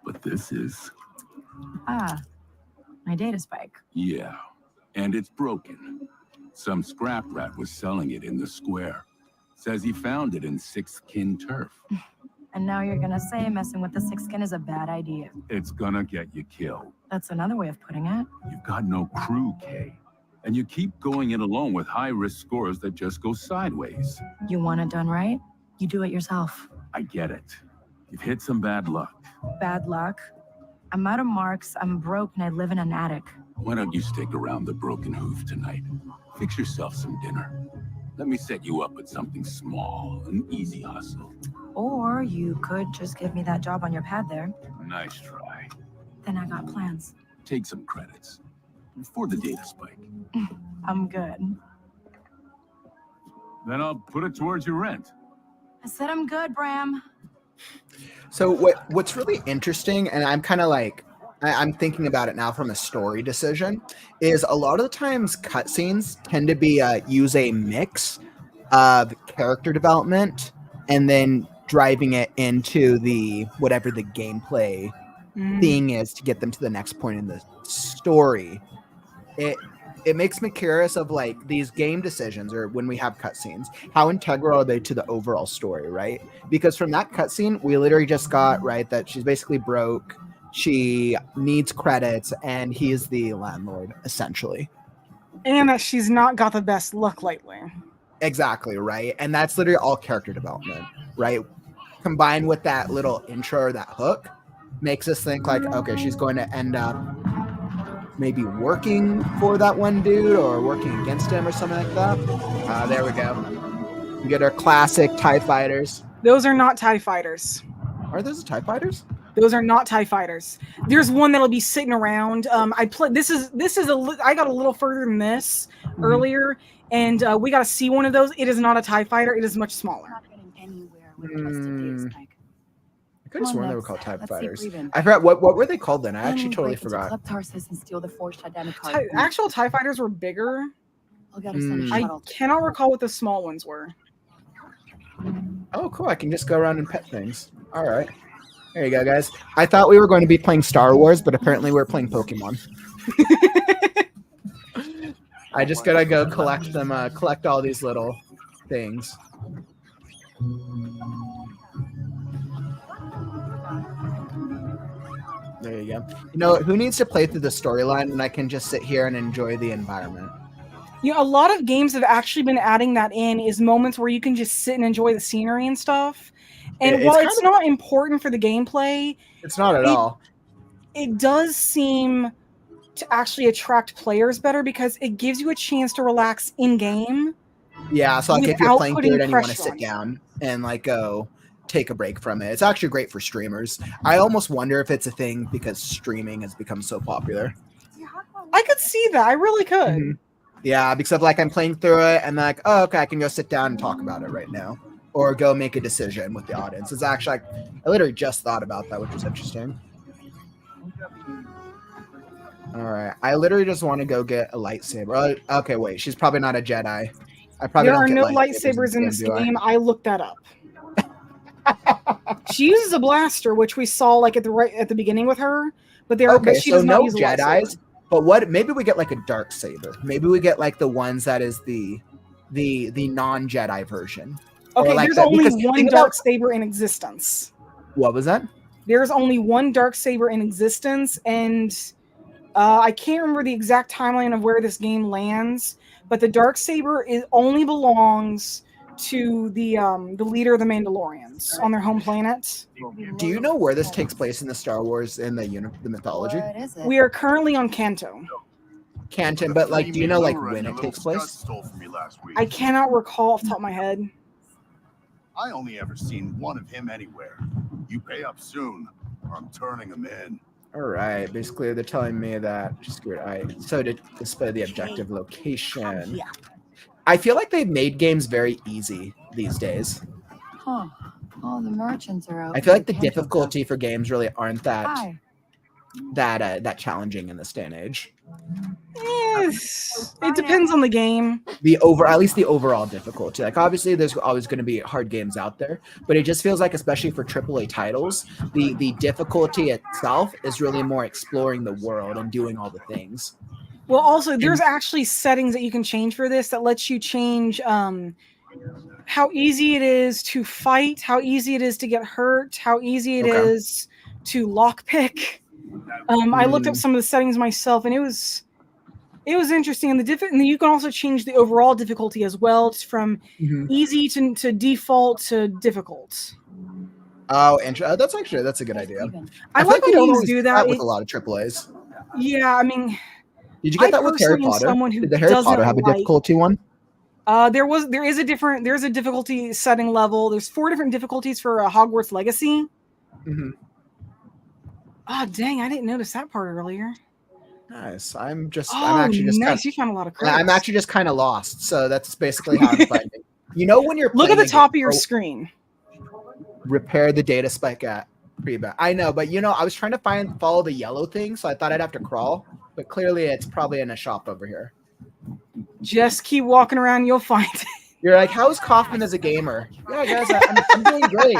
But this is. Ah, my data spike. Yeah. And it's broken. Some scrap rat was selling it in the square. Says he found it in Sixth Kin turf. And now you're gonna say messing with the six skin is a bad idea. It's gonna get you killed. That's another way of putting it. You've got no crew, Kay. And you keep going it alone with high-risk scores that just go sideways. You want it done right? You do it yourself. I get it. You've hit some bad luck. Bad luck. I'm out of marks, I'm broke, and I live in an attic. Why don't you stick around the Broken Hoof tonight? Fix yourself some dinner. Let me set you up with something small, an easy hustle. Or you could just give me that job on your pad there. Nice try. Then I got plans. Take some credits. For the data spike. I'm good. Then I'll put it towards your rent. I said I'm good, Bram. So what's really interesting, and I'm kind of like, I'm thinking about it now from a story decision, is a lot of the times cutscenes tend to be use a mix of character development and then driving it into the whatever the gameplay thing is to get them to the next point in the story. It makes me curious of like these game decisions, or when we have cutscenes, how integral are they to the overall story, right? Because from that cutscene, we literally just got, right, that she's basically broke, she needs credits, and he is the landlord, essentially. And that she's not got the best luck lately. Exactly, right? And that's literally all character development, right? Combined with that little intro or that hook, makes us think like, okay, she's going to end up maybe working for that one dude or working against him or something like that. There we go. We get our classic TIE fighters. Those are not TIE fighters. Are those TIE fighters? Those are not TIE fighters. There's one that'll be sitting around. I got a little further than this earlier, and we got to see one of those. It is not a TIE fighter. It is much smaller. Not getting anywhere with trusted data spike. I could have Come on, sworn they were let's- called TIE let's see fighters. Breven. I forgot what were they called then. I actually Then totally break into forgot. Kleptarsis and steal the forged identicard. Actual TIE fighters were bigger. I'll get her sent a I shuttle. cannot recall what the small ones were. Oh, cool. I can just go around and pet things. All right. There you go, guys. I thought we were going to be playing Star Wars, but apparently we're playing Pokemon. I just gotta go collect them, collect all these little things. There you go. You know, who needs to play through the storyline and I can just sit here and enjoy the environment? You know, a lot of games have actually been adding that in, is moments where you can just sit and enjoy the scenery and stuff. And It's while kind it's of- not important for the gameplay, It's not at all. it does seem to actually attract players better because it gives you a chance to relax in game. Yeah, so like if you're without playing putting through it and you want to pressure sit on you. down and like go take a break from it, it's actually great for streamers. I almost wonder if it's a thing because streaming has become so popular. I could see that. I really could. Mhm. Yeah, because of like I'm playing through it and like, oh, okay, I can go sit down and talk about it right now, or go make a decision with the audience. It's actually like, I literally just thought about that, which was interesting. All right, I literally just want to go get a lightsaber. Oh, okay, wait, she's probably not a Jedi. I probably There don't are get no lightsabers lightsabers in this do I? game. I looked that up. She uses a blaster, which we saw like at the beginning with her, but Okay, she so does not no use a Jedis, lightsaber. but what? Maybe we get like a dark saber. Maybe we get like the ones that is the non-Jedi version. Or Okay, like there's that, only because one think dark about- saber in existence. What was that? There's only one dark saber in existence, and I can't remember the exact timeline of where this game lands. But the dark saber only belongs to the leader of the Mandalorians on their home planet. Do you know where this takes place in the Star Wars in the mythology? What is it? We are currently on Kanto. Canton, but like, do you know like when it takes place? Stole from me last week. I cannot recall off the top of my head. I only ever seen one of him anywhere. You pay up soon, or I'm turning him in. All right, basically they're telling me that just good. So to display the objective location. Yeah. I feel like they've made games very easy these days. Huh. All the merchants are out. I feel like the for Kanto difficulty for games really aren't stuff. that Hi. that challenging in this day and age. Yes, it depends on the game. At least the overall difficulty. Like obviously there's always going to be hard games out there, but it just feels like, especially for AAA titles, the difficulty itself is really more exploring the world and doing all the things. Well, also there's actually settings that you can change for this that lets you change how easy it is to fight, how easy it is to get hurt, how easy it is to lockpick. I looked up some of the settings myself, and it was interesting. And and you can also change the overall difficulty as well, from easy to default to difficult. Oh, that's a good idea. I feel like we when don't games always do get that. with a lot of AAAs. Yeah, I mean, Did you get I that with Harry personally am Potter? someone who Did the Harry Potter have a doesn't difficulty one? there's a difficulty setting level. There's 4 different difficulties for Hogwarts Legacy. Mm-hmm. Oh dang, I didn't notice that part earlier. Nice. I'm actually just nice. You found a lot of credits. I'm actually just kind of lost. So that's basically how I'm finding. You know when you're look at playing the top of your screen. Repair the data spike at pre-bat. I know, but I was trying to follow the yellow thing, so I thought I'd have to crawl. But clearly, it's probably in a shop over here. Just keep walking around, you'll find it. You're like, how's Kauffman as a gamer? Yeah, guys, I'm doing great.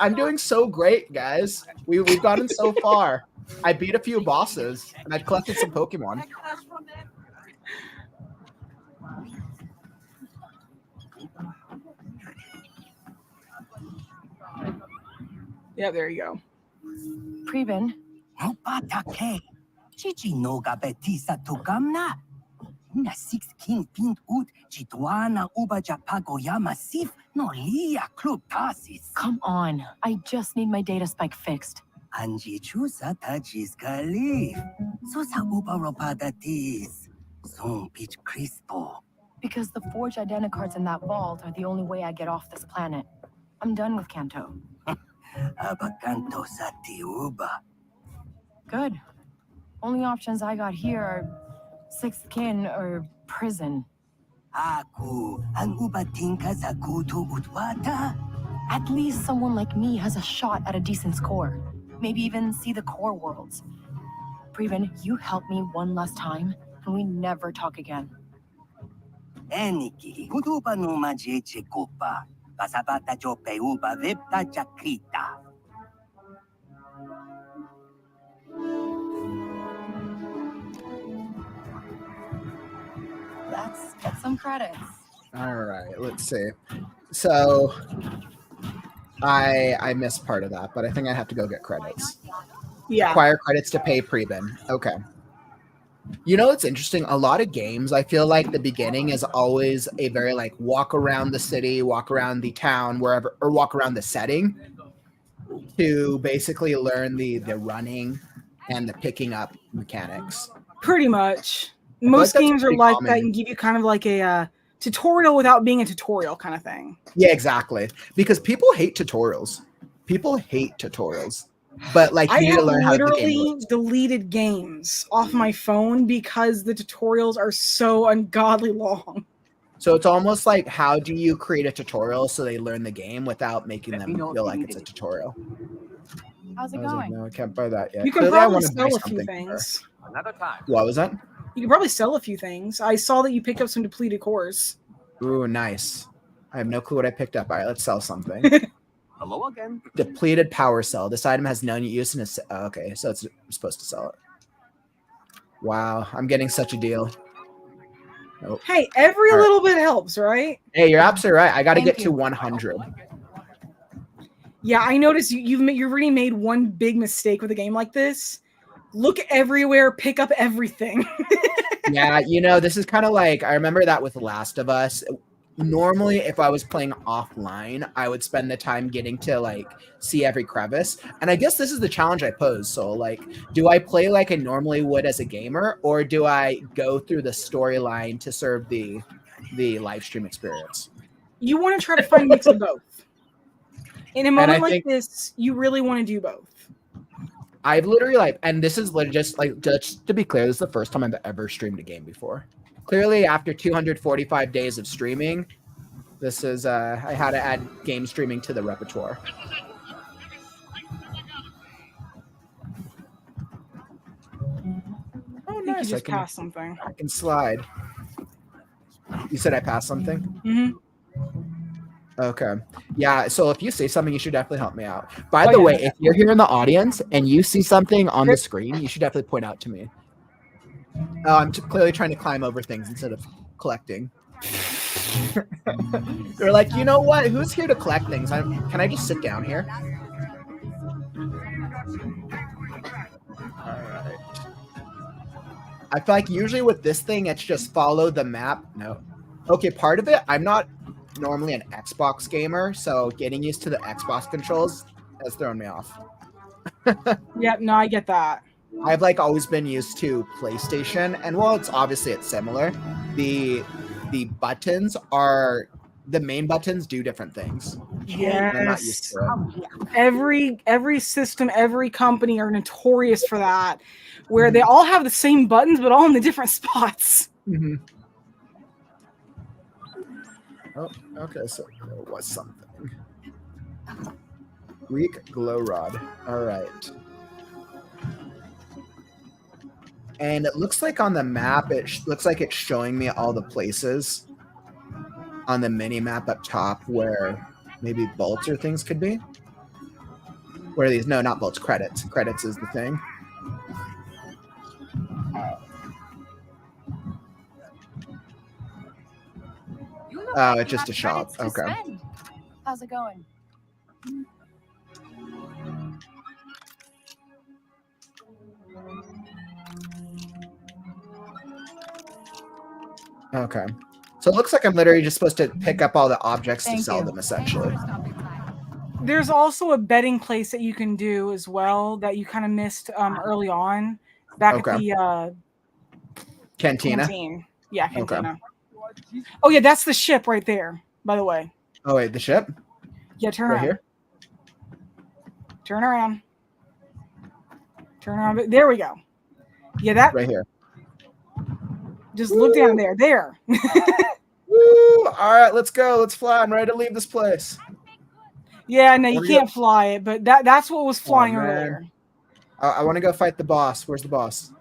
I'm doing so great, guys. We've gotten so far. I beat a few bosses, and I've collected some Pokemon. Yeah, there you go. Preben, Patake. Chichi no gabetisa tugamna. Na 6 king pint ut chituana ubaja pagoyama sif no lia club tasis. Come on. I just need my data spike fixed. Anji chusa tajis kalif. Susa uba ropadatis. Son pitch crispo. Because the forged identicards in that vault are the only way I get off this planet. I'm done with Kanto. Abakanto sati uba. Good. Only options I got here are sixth kin or prison. Aku ang uba tingka sa kutu utwata. At least someone like me has a shot at a decent score. Maybe even see the core worlds. Preben, you help me one last time, and we never talk again. Eniki, kutuba no majeche kupa. Pasabata jope uba vipta jakrita. Let's get some credits. All right, let's see. So I missed part of that, but I think I have to go get credits. Yeah. Acquire credits to pay Preben. Okay. It's interesting. A lot of games, I feel like the beginning is always a very walk around the city, walk around the town, wherever, or walk around the setting to basically learn the running and the picking up mechanics. Pretty much. Most games are like common. that and give you kind of like a tutorial without being a tutorial kind of thing. Yeah, exactly. Because people hate tutorials. But you need to learn how the game works. Deleted games off my phone because the tutorials are so ungodly long. So it's almost like, how do you create a tutorial so they learn the game without making them feel like it's a tutorial? How's it I going? was like, no, I can't buy that yet. You can Clearly, I probably wanna buy sell a few something things. Another time. What was that? You can probably sell a few things. I saw that you picked up some depleted cores. Ooh, nice. I have no clue what I picked up. All right, let's sell something. Hello again. Depleted power cell. This item has no use and is okay, so I'm supposed to sell it. Wow, I'm getting such a deal. Nope. Hey, every All right. little bit helps, right? Hey, you're absolutely right. I got to Thank get you. to 100. Yeah, I noticed you've already made one big mistake with a game like this. Look everywhere, pick up everything. Yeah, this is kind of like, I remember that with Last of Us. Normally, if I was playing offline, I would spend the time getting to see every crevice. And I guess this is the challenge I pose. So do I play like I normally would as a gamer, or do I go through the storyline to serve the live stream experience? You want to try to find a mix of both. In a I moment like think- this, you really want to do both. I've literally and this is just to be clear, this is the first time I've ever streamed a game before. Clearly, after 245 days of streaming, this is I had to add game streaming to the repertoire. Oh, I think nice! you just passed something. I can slide. You said I passed something? Mm-hmm. Okay. Yeah, so if you see something, you should definitely help me out. By the yeah. way, if you're here in the audience and you see something on the screen, you should definitely point out to me. Oh, I'm clearly trying to climb over things instead of collecting. They're like, you know what? Who's here to collect things? Can I just sit down here? All right. I feel like usually with this thing, it's just follow the map. No. Okay, part of it, I'm not normally an Xbox gamer, so getting used to the Xbox controls has thrown me off. Yep, no, I get that. I've like always been used to PlayStation, and while it's similar. The buttons are the main buttons do different things. I'm not used Yes. to it. Every system, every company are notorious for that, where they all have the same buttons, but all in the different spots. Mm-hmm. Oh, okay. So there was something. Weak glow rod. All right. And it looks like on the map, it looks like it's showing me all the places on the mini map up top where maybe bolts or things could be. Where are these? No, not bolts. Credits. Credits is the thing. Oh, it's just a shop. Okay. How's it going? Okay. So it looks like I'm literally just supposed to pick up all the objects to sell them, essentially. There's also a betting place that you can do as well that you kind of missed early on, back at the Cantina? canteen. Yeah, cantina. Okay. Oh yeah, that's the ship right there, by the way. Oh wait, the ship? Yeah, turn right around. Here? Turn around. Turn around. There we go. Yeah, that right here. Just look down there. There. Woo! All right, let's go. Let's fly. I'm ready to leave this place. Yeah, no, you can't fly it, but that's what was flying earlier. I want to go fight the boss. Where's the boss?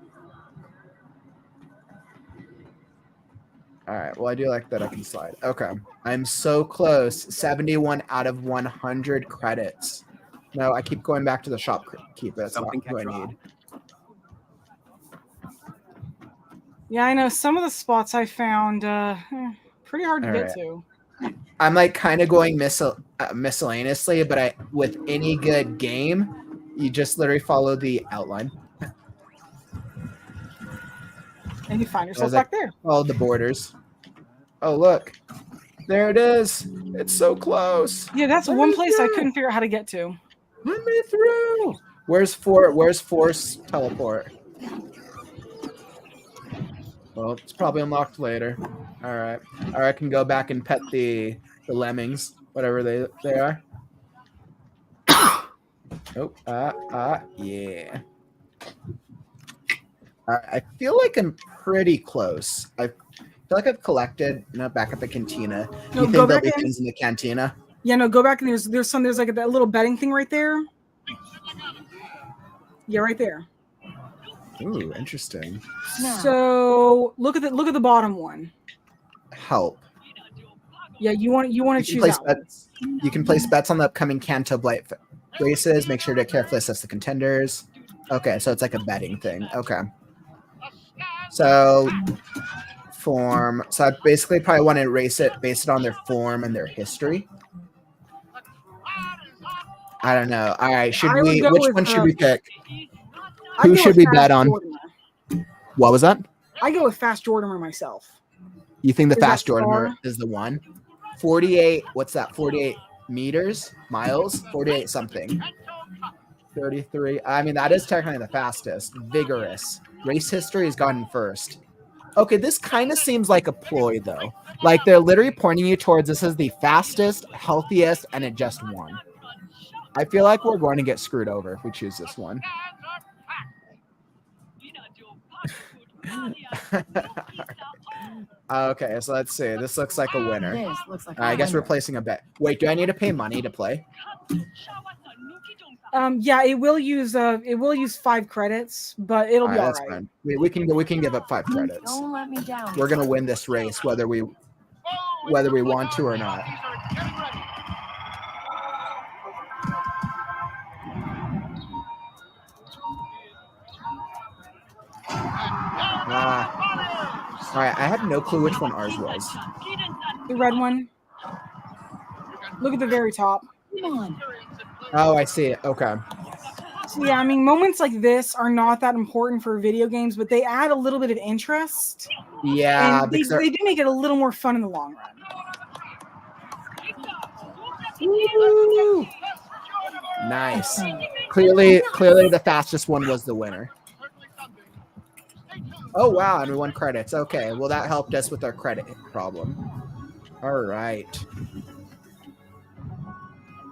All right. Well, I do like that I can slide. Okay. I'm so close. 71 out of 100 credits. No, I keep going back to the shopkeeper. That's not who I need. Yeah, I know. Some of the spots I found pretty hard to get to. I'm like kind of going miscellaneously, but with any good game, you just literally follow the outline. And you find yourself back there. Follow the borders. Oh, look. There it is. It's so close. Yeah, that's one place I couldn't figure out how to get to. Let me through. Where's Force teleport? Well, it's probably unlocked later. All right. Or I can go back and pet the lemmings, whatever they are. Oh, yeah. I feel like I'm pretty close. I feel like I've collected. Back at the cantina. No, you think there'll be things in the cantina? Yeah, no, go back and there's like that little betting thing right there. Yeah, right there. Ooh, interesting. So look at the bottom one. Help. Yeah, you want to choose that bets. You can place bets on the upcoming Canto Blight races. Make sure to carefully assess the contenders. Okay, so it's like a betting thing. Okay. So form. So I basically probably want to race it based on their form and their history. I don't know. All right, which one should we pick? Who should we bet on? Jordaner. What was that? I go with Fast Jordaner myself. You think the Fast Jordaner is the one? 48, what's that? 48 miles? 48 something. 33. I mean, that is technically the fastest. Vigorous. Race history has gotten first. Okay, this kind of seems like a ploy, though. Like, they're literally pointing you towards this is the fastest, healthiest, and it just won. I feel like we're going to get screwed over if we choose this one. Okay, so let's see. This looks like a winner. I guess we're placing a bet. Wait, do I need to pay money to play? Yeah, it will use 5 credits, but it'll be all right. Fine. We can give up 5 credits. Don't let me down. We're gonna win this race whether we want to or not. All right, I have no clue which one ours was. The red one. Look at the very top. Come on. Oh, I see it. Okay. So yeah, I mean, moments like this are not that important for video games, but they add a little bit of interest. Yeah, and they do make it a little more fun in the long run. Woo! Nice. Clearly the fastest one was the winner. Oh, wow. And we won credits. Okay. Well, that helped us with our credit problem. All right.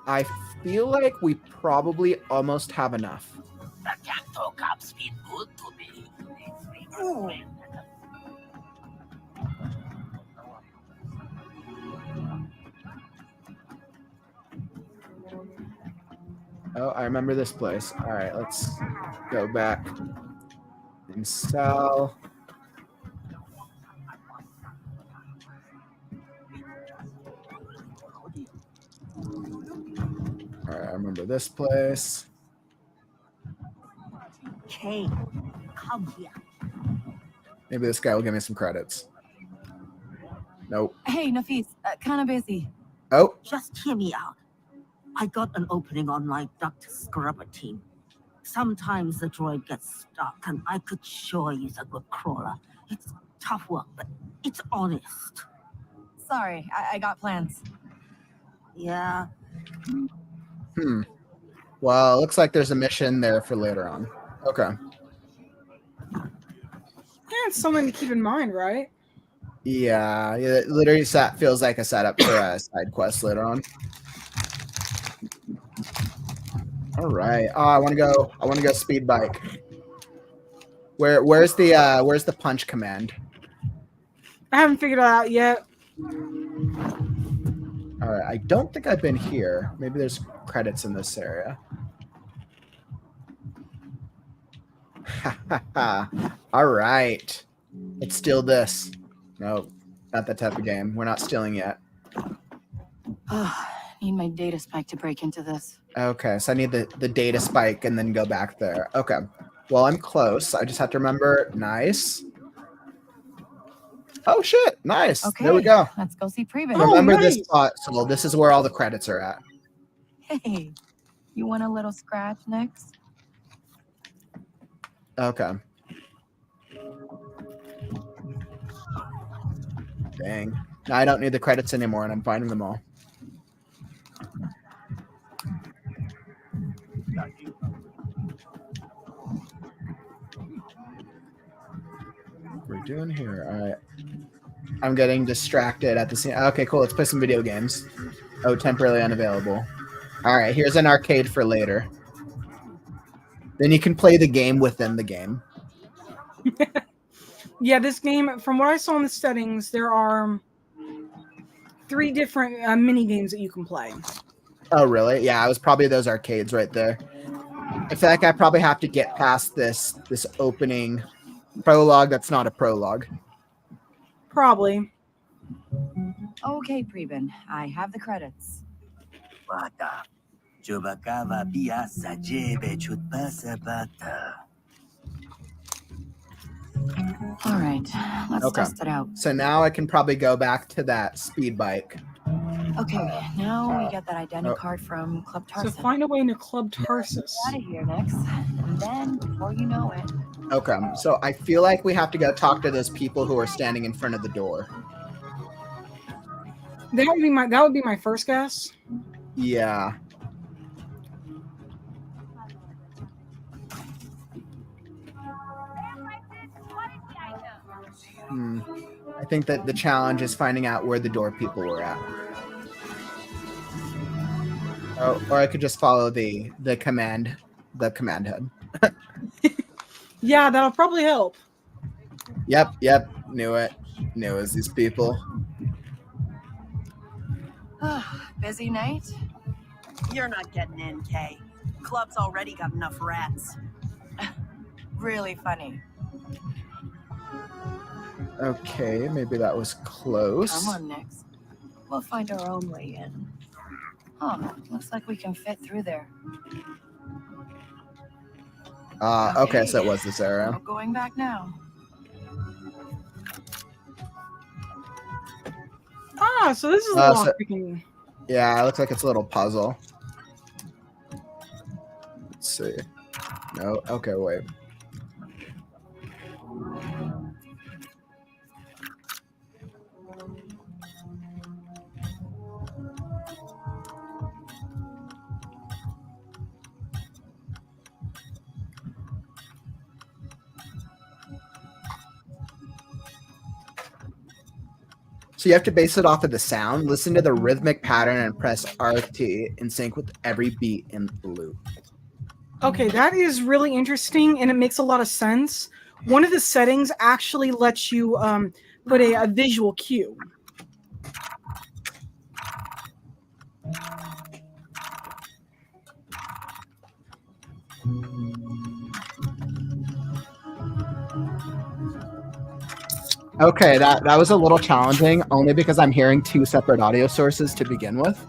I feel like we probably almost have enough. Oh, I remember this place. All right, let's go back and sell. All right, I remember this place. Kay, come here. Maybe this guy will give me some credits. Nope. Hey, Nafis, kinda busy. Oh, Just hear me out. I got an opening on my duct scrubber team. Sometimes the droid gets stuck, and I could sure use a good crawler. It's tough work, but it's honest. Sorry, I got plans. Yeah. well, it looks like there's a mission there for later on. Okay. Yeah, it's something to keep in mind, right? Yeah, it literally feels like a setup for a side quest later on. All right. Oh, I want to go speed bike. Where's the punch command? I haven't figured it out yet. All right. I don't think I've been here. Maybe there's credits in this area. All right. Let's steal this. No, not that type of game. We're not stealing yet. Need my data spike to break into this. Okay, so I need the data spike and then go back there. Okay. Well, I'm close. I just have to remember. Nice. Oh, shit. Nice. Okay, There we go. let's go see Preben. Remember nice. this spot. So this is where all the credits are at. Hey, you want a little scratch next? Okay. Dang. Now I don't need the credits anymore, and I'm finding them all. What are we doing here? All right. I'm getting distracted at the scene. Okay, cool. Let's play some video games. Oh, temporarily unavailable. All right, here's an arcade for later. Then you can play the game within the game. Yeah, this game, from what I saw in the settings, there are 3 different mini games that you can play. Oh, really? Yeah, it was probably those arcades right there. I feel like I probably have to get past this opening prologue that's not a prologue. Probably. Okay, Preben, I have the credits. Bata. Chubacava piasa jebe chutpasa bata. All right, let's Okay. test it out. So now I can probably go back to that speed bike. Okay, now we get that Oh. identity card from Club So Tarsus. find a way into Club Tarsus. Out of here next, and then before you know it, Okay, so I feel like we have to go talk to those people who are standing in front of the door. That would be my first guess. Yeah. I think that the challenge is finding out where the door people were at. Oh, or I could just follow the command head. Yeah, that'll probably help. Yep. Knew it. Knew it was these people. busy night? You're not getting in, Kay. Club's already got enough rats. Really funny. Okay, maybe that was close. Come on, next. We'll find our own way in. Oh, looks like we can fit through there. Okay, so it was this area. No going back now. So this is the So- lockpicking. Yeah, it looks like it's a little puzzle. Let's see. No, okay, wait. So you have to base it off of the sound, listen to the rhythmic pattern, and press RT in sync with every beat in the loop. Okay, that is really interesting, and it makes a lot of sense. One of the settings actually lets you put a visual cue. Okay, that was a little challenging, only because I'm hearing two separate audio sources to begin with.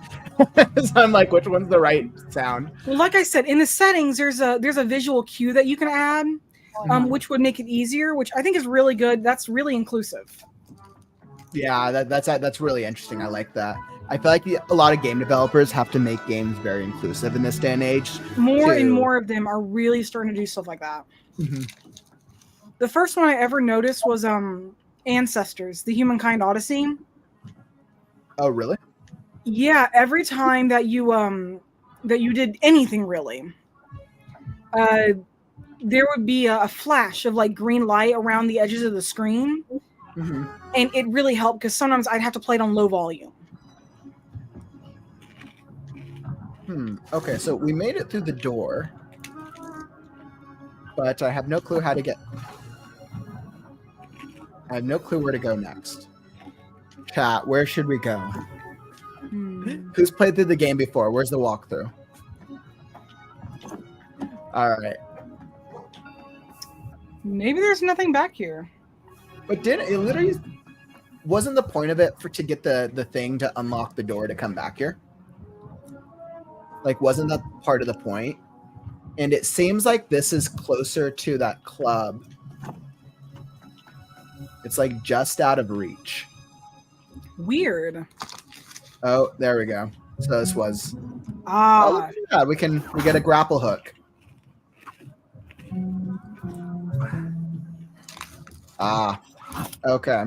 So I'm like, which one's the right sound? Well, like I said, in the settings, there's a visual cue that you can add, which would make it easier, which I think is really good. That's really inclusive. Yeah, that's really interesting. I like that. I feel like a lot of game developers have to make games very inclusive in this day and age. More and more of them are really starting to do stuff like that. Mm-hmm. The first one I ever noticed was Ancestors, the Humankind Odyssey. Oh, really? Yeah, every time that you did anything really, there would be a flash of like green light around the edges of the screen, and it really helped because sometimes I'd have to play it on low volume. Okay, so we made it through the door, but I have no clue how to get. I have no clue where to go next. Chat, where should we go? Who's played through the game before? Where's the walkthrough? All right. Maybe there's nothing back here. But did it literally wasn't the point of it to get the thing to unlock the door to come back here? Like, wasn't that part of the point? And it seems like this is closer to that club. It's like just out of reach. Weird. Oh, there we go. So this was. Ah. Oh, yeah, we get a grapple hook. Ah. Okay.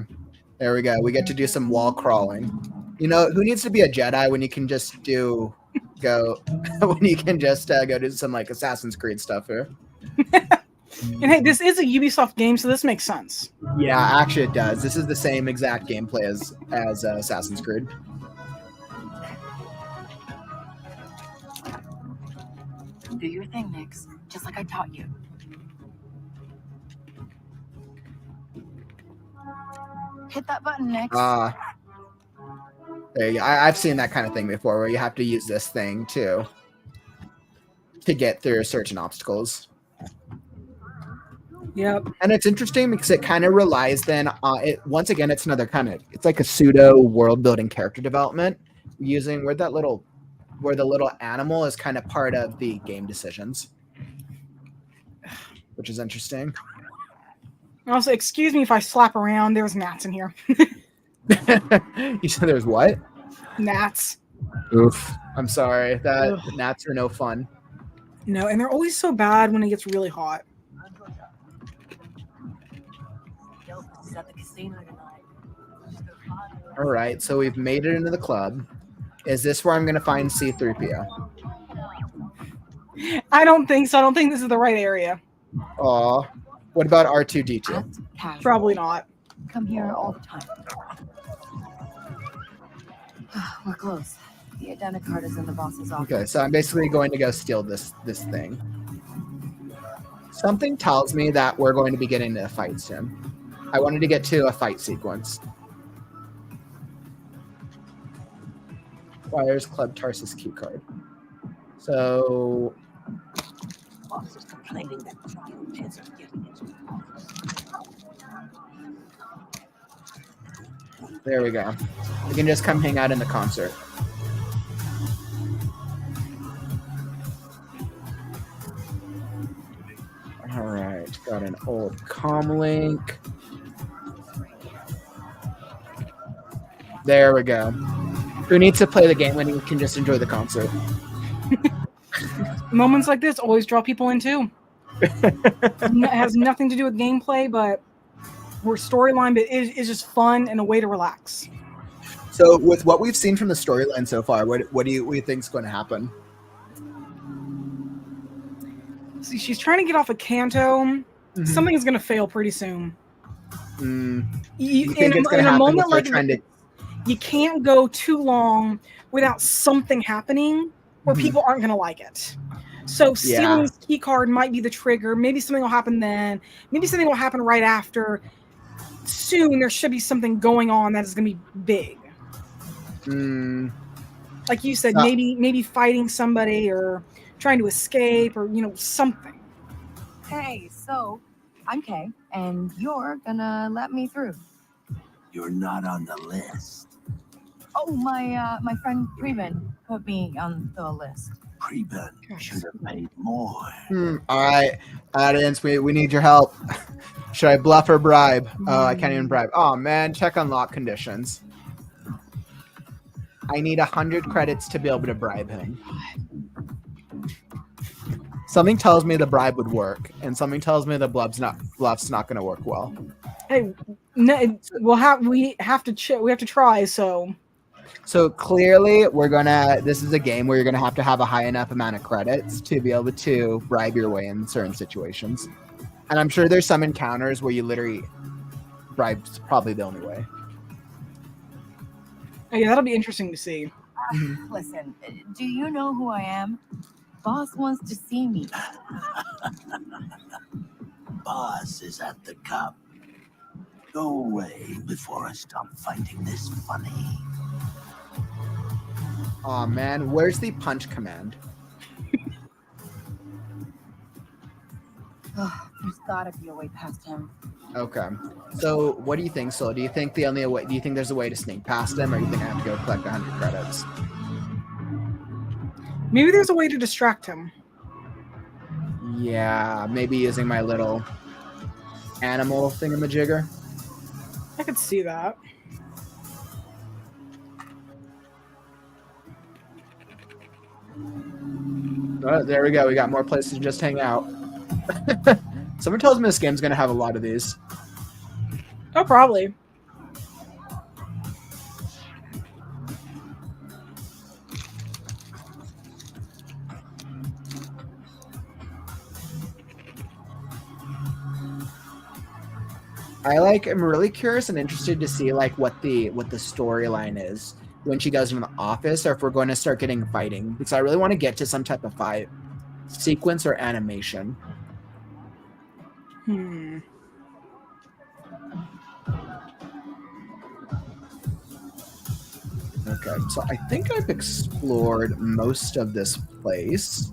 There we go. We get to do some wall crawling. You know, who needs to be a Jedi when you can just go do some like Assassin's Creed stuff here? And hey, this is a Ubisoft game, so this makes sense. Yeah, actually it does. This is the same exact gameplay as Assassin's Creed. Do your thing, Nix, just like I taught you. Hit that button, Nix. There you go. I've seen that kind of thing before, where you have to use this thing to get through certain obstacles. Yep. And it's interesting because it kind of relies then on it. Once again, it's another kind of, it's like a pseudo world building character development using where the little animal is kind of part of the game decisions, which is interesting. Also, excuse me if I slap around. There's gnats in here. You said there's what? Gnats. Oof. I'm sorry. Gnats are no fun. No, and they're always so bad when it gets really hot. All right, so we've made it into the club. Is this where I'm going to find C-3PO? I don't think so. I don't think this is the right area. Aw. What about R2-D2? Probably not. Come here all the time. We're close. The identicard is in the boss's office. Okay, so I'm basically going to go steal this thing. Something tells me that we're going to be getting into a fight soon. I wanted to get to a fight sequence. Requires Club Tarsus key card. So Boss is complaining that John isn't getting his. There we go. We can just come hang out in the concert. All right, got an old comlink. There we go. Who needs to play the game when you can just enjoy the concert? Moments like this always draw people in too. It has nothing to do with gameplay, but we're storyline, but it is just fun and a way to relax. So, with what we've seen from the storyline so far, what do you think is going to happen? See, she's trying to get off a Canto. Something is going to fail pretty soon. You think it's going to happen with her trying to you can't go too long without something happening or people aren't going to like it. So stealing this key card might be the trigger. Maybe something will happen then. Maybe something will happen right after. Soon there should be something going on that is going to be big. Like you said, maybe fighting somebody or trying to escape or, something. Hey, so I'm Kay, and you're gonna let me through. You're not on the list. Oh, my friend Preben put me on the list. Preben should have paid more. All right, audience, we need your help. Should I bluff or bribe? Oh, I can't even bribe. Oh man, check unlock conditions. I need 100 credits to be able to bribe him. Something tells me the bribe would work, and something tells me the bluff's not going to work well. Hey, no, we have to try. So clearly, this is a game where you're gonna have to have a high enough amount of credits to be able to bribe your way in certain situations. And I'm sure there's some encounters where you literally bribe's probably the only way. Oh, yeah, that'll be interesting to see. Listen, do you know who I am? Boss wants to see me. Boss is at the cup. Go away before I stop finding this funny. Oh man, where's the punch command? There's gotta be a way past him. Okay. So what do you think, Sol? Do you think there's a way to sneak past him, or do you think I have to go collect 100 credits? Maybe there's a way to distract him. Yeah, maybe using my little animal thingamajigger. I could see that. Oh, there we go. We got more places to just hang out. Someone tells me this game's going to have a lot of these. Oh, probably. I'm really curious and interested to see what the storyline is when she goes from the office, or if we're going to start getting fighting, because I really want to get to some type of fight sequence or animation. Okay, so I think I've explored most of this place.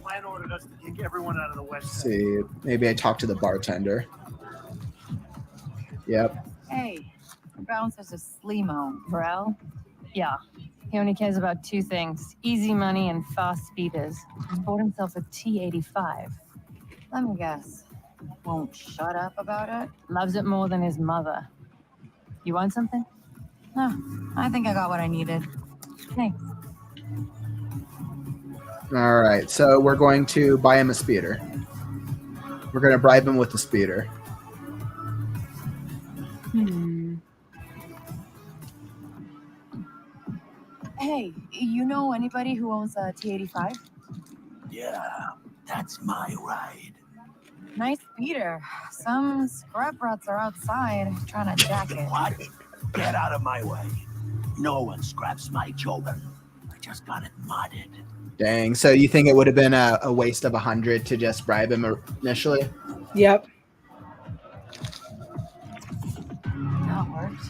Plan ordered us to kick everyone out of the west. Let's see, maybe I talk to the bartender. Yep. Hey, bouncer's a Slimo, Burrell. Yeah. He only cares about two things, easy money and fast speeders. He's bought himself a T-85. Let me guess. Won't shut up about it? Loves it more than his mother. You want something? No, I think I got what I needed. Thanks. All right, so we're going to buy him a speeder. We're going to bribe him with the speeder. Hey, you know anybody who owns a T-85? Yeah, that's my ride. Nice speeder. Some scrap rats are outside trying to jack it. What? Get out of my way. No one scraps my Joban. I just got it modded. Dang, so you think it would have been a waste of 100 to just bribe him initially? Yep. That works.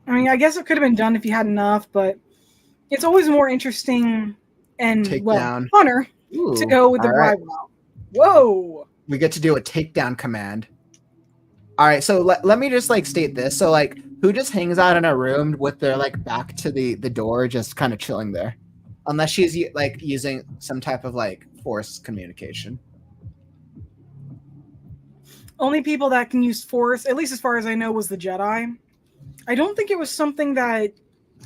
I mean, I guess it could have been done if you had enough, but it's always more interesting and funner to go with the bribe route. Whoa! We get to do a takedown command. All right, so let me just state this. So who just hangs out in a room with their back to the door, just kind of chilling there, unless she's using some type of force communication. Only people that can use force, at least as far as I know, was the Jedi. I don't think it was something that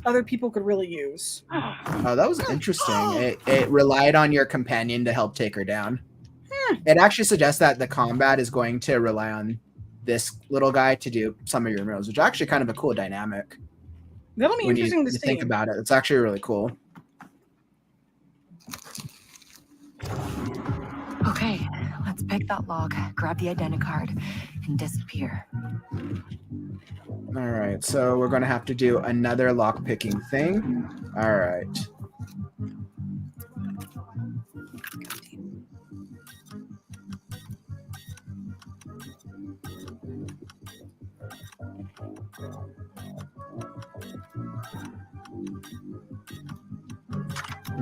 other people could really use. Oh, that was interesting. It relied on your companion to help take her down. It actually suggests that the combat is going to rely on this little guy to do some of your moves, which is actually kind of a cool dynamic. That'll be interesting to see. Think about it. It's actually really cool. Okay, let's pick that lock, grab the identicard, and disappear. All right, so we're going to have to do another lock picking thing. All right.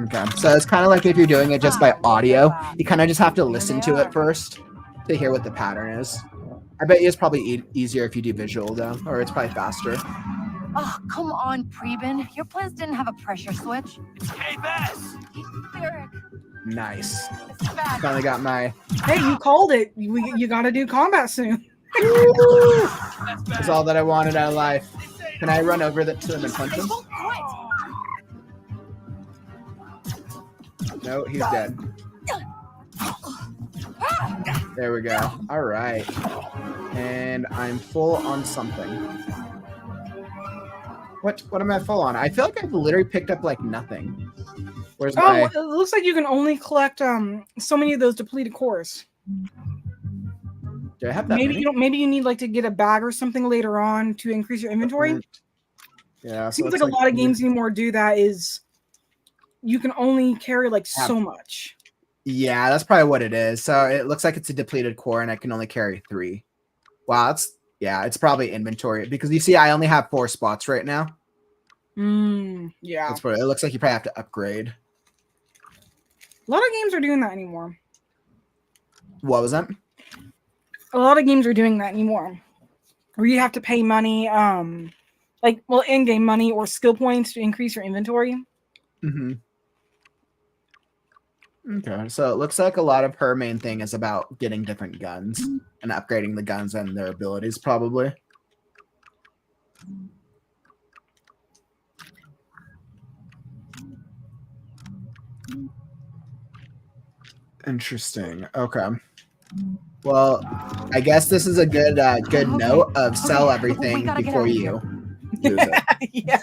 Okay, so it's kind of like if you're doing it just by audio, you kind of just have to listen to it first to hear what the pattern is. I bet you it's probably easier if you do visual though, or it's probably faster. Oh, come on, Preben. Your plans didn't have a pressure switch. It's K-Bass! Eric, Nice. it's bad. Finally got my... Hey, you called it. You got to do combat soon. That's all that I wanted out of life. Can I run over to them and punch him? No, he's dead. There we go. All right. And I'm full on something. What am I full on? I feel like I've literally picked up like nothing. Where's my... It looks like you can only collect so many of those depleted cores. Do I have that Maybe many? maybe you need like to get a bag or something later on to increase your inventory. Yeah. So Seems like a lot of games anymore do that. Is you can only carry like so much. Yeah, that's probably what it is. So it looks like it's a depleted core and I can only carry 3. Wow, it's probably inventory because you see I only have 4 spots right now. Yeah. That's what it looks like. You probably have to upgrade. A lot of games are doing that anymore. What was that? A lot of games are doing that anymore. Where you have to pay money, in-game money or skill points to increase your inventory. Mm-hmm. Okay, so it looks like a lot of her main thing is about getting different guns and upgrading the guns and their abilities, probably. Interesting. Okay. Well, I guess this is a good note of sell everything before you lose it. Yeah.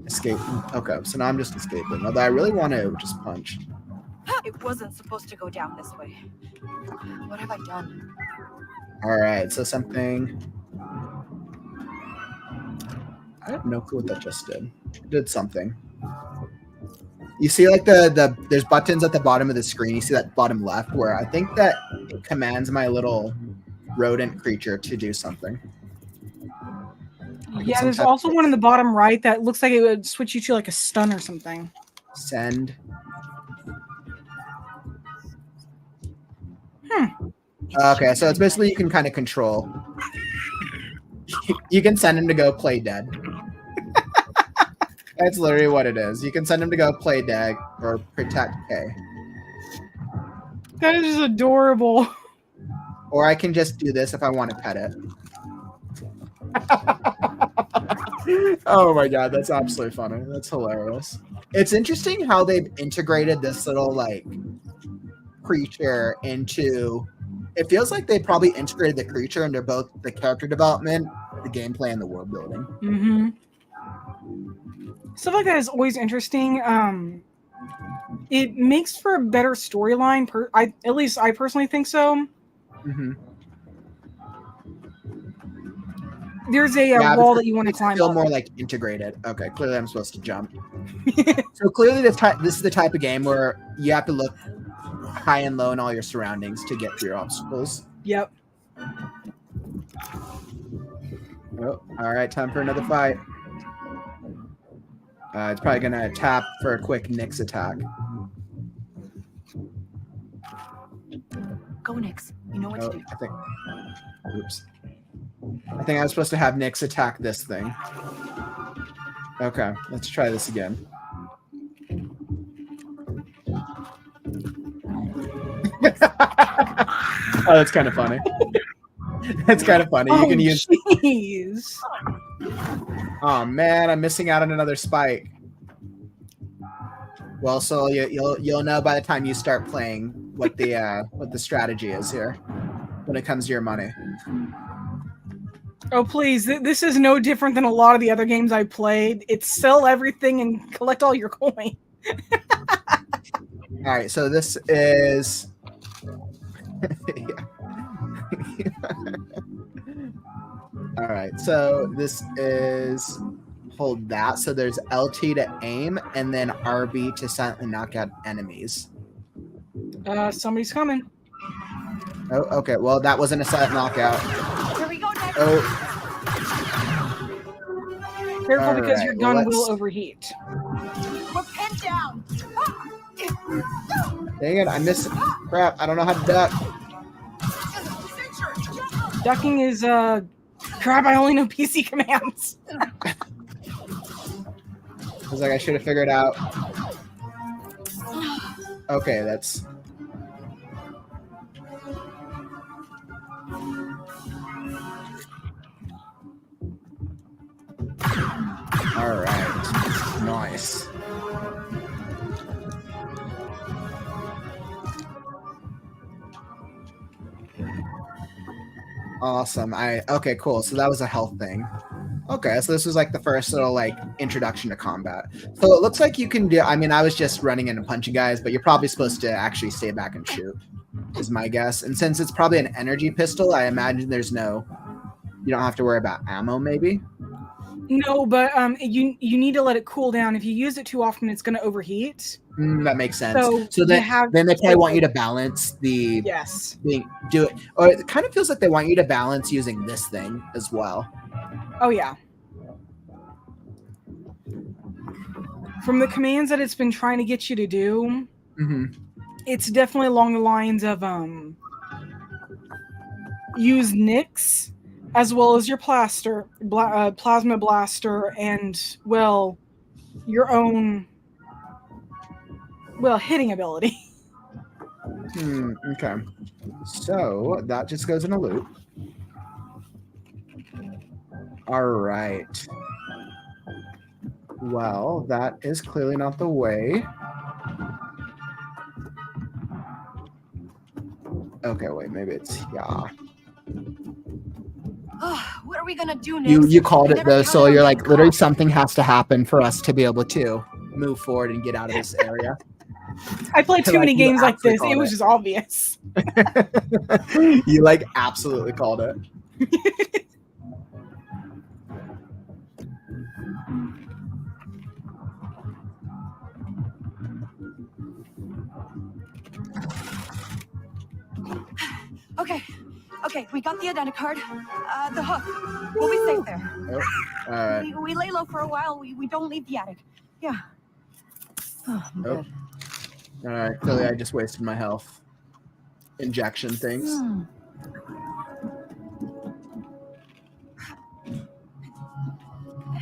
Escape. Okay, so now I'm just escaping. Although I really want to just punch. It wasn't supposed to go down this way. What have I done? All right, so something. I have no clue what that just did. It did something. You see, like there's buttons at the bottom of the screen. You see that bottom left, where I think that it commands my little rodent creature to do something. Yeah, there's also one in the bottom right that looks like it would switch you to like a stun or something. Send. Okay, so it's basically you can kind of control. You can send him to go play dead. That's literally what it is. You can send him to go play dead or protect K. That is just adorable. Or I can just do this if I want to pet it. Oh my god, that's absolutely funny. That's hilarious. It's interesting how they've integrated this little like creature into... It feels like they probably integrated the creature into both the character development, the gameplay, and the world building. Mm-hmm. Stuff like that is always interesting. It makes for a better storyline. At least I personally think so. Mm-hmm. There's a wall that you want to climb. Feel more like integrated. Okay, clearly I'm supposed to jump. So clearly this is the type of game where you have to look high and low in all your surroundings to get through your obstacles. Yep. Oh, all right, time for another fight. It's probably gonna tap for a quick Nyx attack. Go, Nyx. You know what to do. I think. Oops. I think I was supposed to have Nyx attack this thing. Okay, let's try this again. Oh, that's kind of funny. That's kind of funny. You can use. Jeez. Oh man, I'm missing out on another spike. Well, so you'll know by the time you start playing what the strategy is here when it comes to your money. Oh, please. This is no different than a lot of the other games I played. It's sell everything and collect all your coin. All right, so this is... All right, so this is... Hold that. So there's LT to aim, and then RB to silently knock out enemies. Somebody's coming. Oh, okay. Well, that wasn't a silent knockout. Here we go next. Oh. Careful, All because right, your gun well, will overheat. We're pinned down. Dang it, I missed it. Crap, I don't know how to duck. Ducking is, crap, I only know PC commands. I was like, I should have figured out. Okay, that's... All right, nice. Awesome. Okay, cool. So that was a health thing. Okay, so this was like the first little like introduction to combat. So it looks like you can do. I mean, I was just running in and punching guys, but you're probably supposed to actually stay back and shoot, is my guess. And since it's probably an energy pistol, I imagine you don't have to worry about ammo, maybe. No, but you need to let it cool down. If you use it too often, it's going to overheat. That makes sense. So then they probably want you to balance the do it, or it kind of feels like they want you to balance using this thing as well. Oh yeah. From the commands that it's been trying to get you to do, it's definitely along the lines of use Nyx as well as your plasma blaster, and well, your own hitting ability. Okay. So that just goes in a loop. All right. Well, that is clearly not the way. Okay, wait, maybe it's What are we gonna do next? You called it though, so you're like, literally something has to happen for us to be able to move forward and get out of this area. I played too many games like this. It was just obvious. You like absolutely called it. Okay, we got the identicard. The hook. We'll be safe there. Oh, all right. We lay low for a while. We don't leave the attic. Yeah. Oh, I'm good. All right. Clearly, I just wasted my health. Injection things.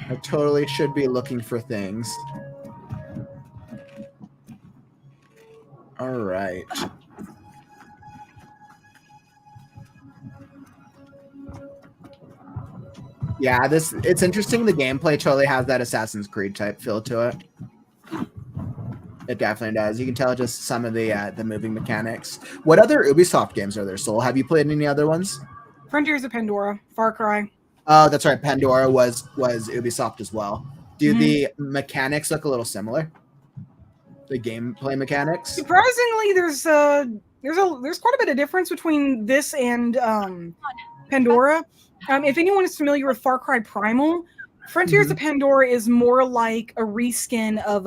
I totally should be looking for things. All right. Yeah, it's interesting. The gameplay totally has that Assassin's Creed type feel to it. It definitely does. You can tell just some of the moving mechanics. What other Ubisoft games are there, Sol? Have you played any other ones? Frontiers of Pandora, Far Cry. Oh, that's right. Pandora was Ubisoft as well. Do the mechanics look a little similar? The gameplay mechanics? Surprisingly, there's quite a bit of difference between this and Pandora. If anyone is familiar with Far Cry Primal, Frontiers of Pandora is more like a reskin of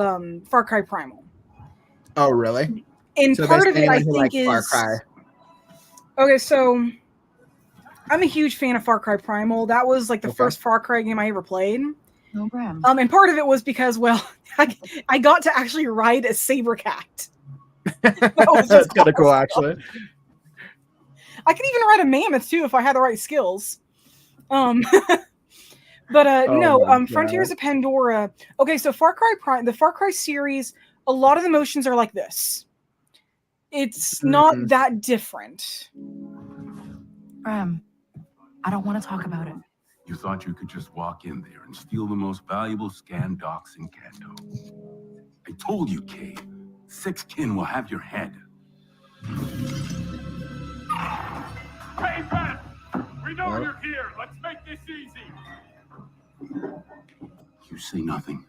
Far Cry Primal. Oh, really? And so part of it, I think, is Far Cry. Okay, so I'm a huge fan of Far Cry Primal. That was like the first Far Cry game I ever played. No brand. And part of it was because, well, I got to actually ride a saber cat. That's kind of cool, actually. I could even ride a mammoth too if I had the right skills. Frontiers of Pandora. Okay, so the Far Cry series, a lot of the motions are like this. It's not that different. I don't want to talk about it. You thought you could just walk in there and steal the most valuable scan docs in Kanto. I told you, Kay. 6 kin will have your head. Payback! We know you're here. Let's make this easy. You say nothing.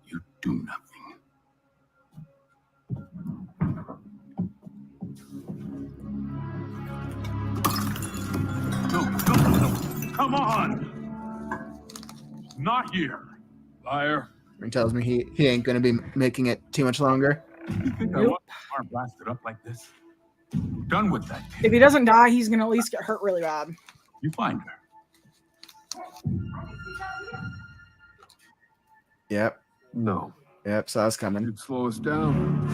You do nothing. No. Come on. Not here. Liar. He tells me he ain't gonna be making it too much longer. You think I want my car blasted up like this? Done with that. If he doesn't die, he's gonna at least get hurt really bad. You find her. Yep. No. Yep, so that's coming. You'd slow us down.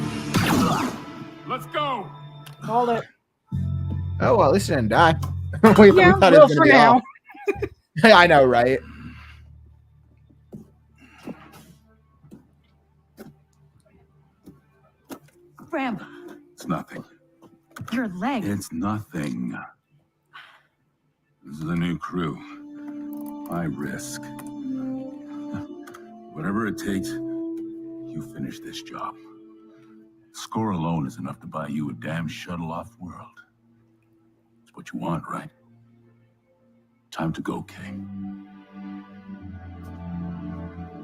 Let's go. Called it. Oh, well, at least he didn't die. we Yeah, thought well, it was for gonna be now. all. I know, right? Ram, It's nothing. your leg. It's nothing. This is a new crew. High risk. Whatever it takes, you finish this job. Score alone is enough to buy you a damn shuttle-off world. It's what you want, right? Time to go, Kay.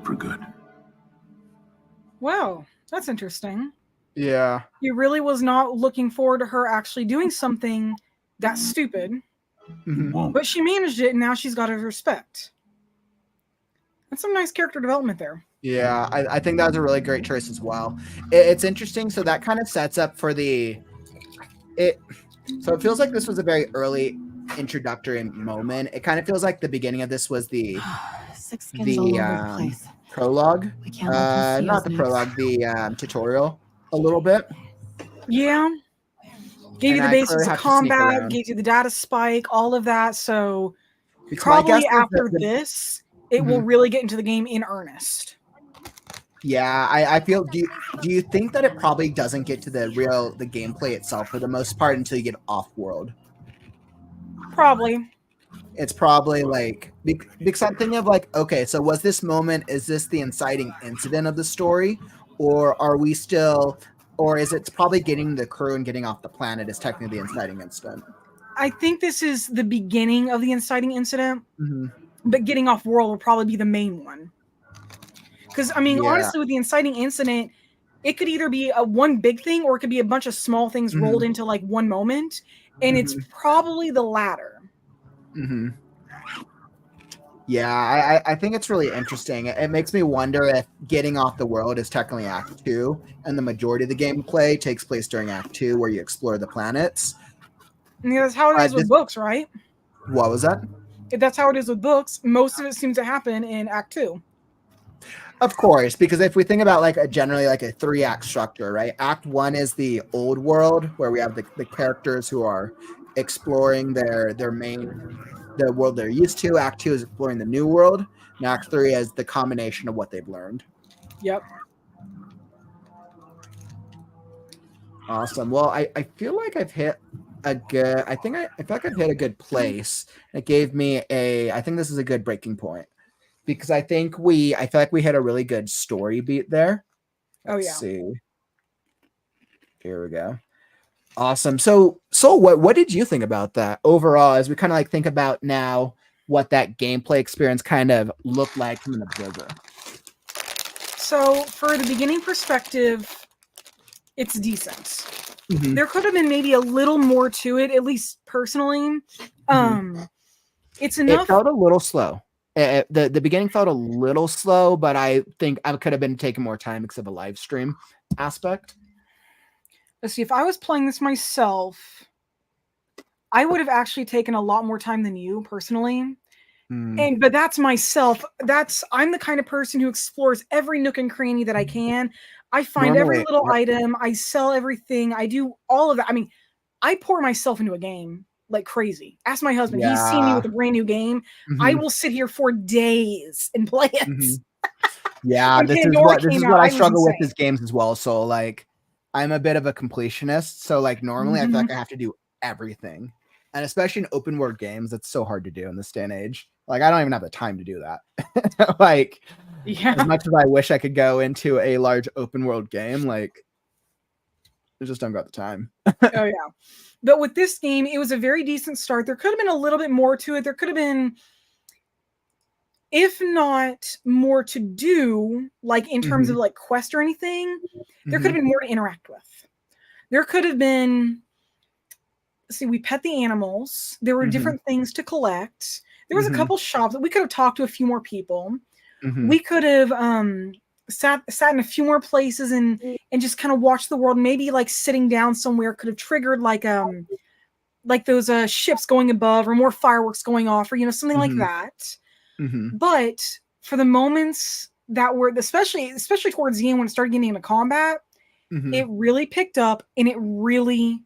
For good. Wow, that's interesting. Yeah. He really was not looking forward to her actually doing something that stupid. Mhm. But she managed it, and now she's got his respect. That's some nice character development there. Yeah, I think that was a really great choice as well. It's interesting. So that kind of sets up for so it feels like this was a very early introductory moment. It kind of feels like the beginning of this was the prologue. We can't let him see Not us the next. prologue, the tutorial a little bit. Yeah. Gave you And the I basics clearly of have to sneak combat, around. gave you the data spike, all of that. So Because my probably guess is that after this, it will really get into the game in earnest. Yeah, I feel. Do you think that it probably doesn't get to the gameplay itself for the most part until you get off world? Probably. It's probably like because I'm thinking of like, okay, so was this moment? Is this the inciting incident of the story, or are we still? Or is it probably getting the crew and getting off the planet is technically the inciting incident? I think this is the beginning of the inciting incident, Mm-hmm. but getting off world will probably be the main one. Because, I mean, Yeah. honestly, with the inciting incident, it could either be a one big thing or it could be a bunch of small things rolled into like one moment, and it's probably the latter. Mm-hmm. Yeah, I think it's really interesting. It makes me wonder if getting off the world is technically Act 2, and the majority of the gameplay takes place during Act 2, where you explore the planets. And that's how it is with books, right? What was that? If that's how it is with books, most of it seems to happen in Act 2. Of course, because if we think about like generally like a 3-act structure, right? Act 1 is the old world, where we have the characters who are exploring the world they're used to. Act 2 is exploring the new world. And Act 3 is the combination of what they've learned. Yep. Awesome. Well, I feel like I've hit a good. I feel like I've hit a good place. It gave me I think this is a good breaking point because I feel like we hit a really good story beat there. Let's see. Here we go. Awesome. So what did you think about that overall as we kind of like think about now what that gameplay experience kind of looked like from an observer? So for the beginning perspective, it's decent. Mhm. There could have been maybe a little more to it, at least personally. It's enough. It felt a little slow. The beginning felt a little slow, but I think I could have been taking more time because of a live stream aspect. Let's see, if I was playing this myself, I would have actually taken a lot more time than you personally. But that's myself. I'm the kind of person who explores every nook and cranny that I can. I find every little item. I sell everything. I do all of that. I mean, I pour myself into a game like crazy. Ask my husband. He's seen me with a brand new game. I will sit here for days and play it. Yeah, When this is Pandora what came out, I I was struggle with insane. these games as well. So like I'm a bit of a completionist. So like normally I feel like I have to do everything. And especially in open world games, it's so hard to do in this day and age. Like I don't even have the time to do that. Like as much as I wish I could go into a large open world game, like I just don't got the time. Oh yeah. But with this game, it was a very decent start. There could have been a little bit more to it. There could have been, if not more to do, like in terms of like quest or anything, there could have been more to interact with. There could have been, see, we pet the animals. There were different things to collect. There was a couple shops that we could have talked to a few more people. We could have sat in a few more places and just kind of watched the world. Maybe like sitting down somewhere could have triggered like those ships going above or more fireworks going off or, you know, something like that. But for the moments that were, especially towards the end when it started getting into combat, it really picked up and it really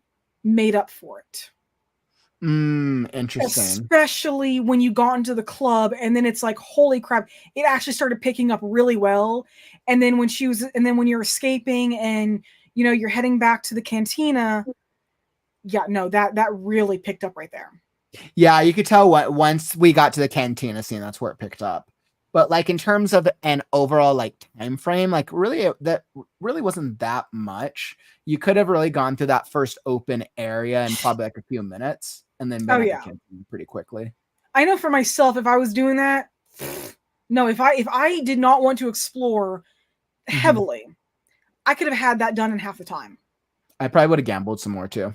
made up for it. Interesting. Especially when you got into the club and then it's like, holy crap, it actually started picking up really well. And then when you're escaping and, you know, you're heading back to the cantina, yeah, no, that really picked up right there. Yeah, you could tell once we got to the cantina scene, that's where it picked up. But like in terms of an overall like time frame, like really that really wasn't that much. You could have really gone through that first open area in probably like a few minutes and then been at the cantina pretty quickly. I know for myself, if I was doing that, no, if I did not want to explore heavily, I could have had that done in half the time. I probably would have gambled some more too.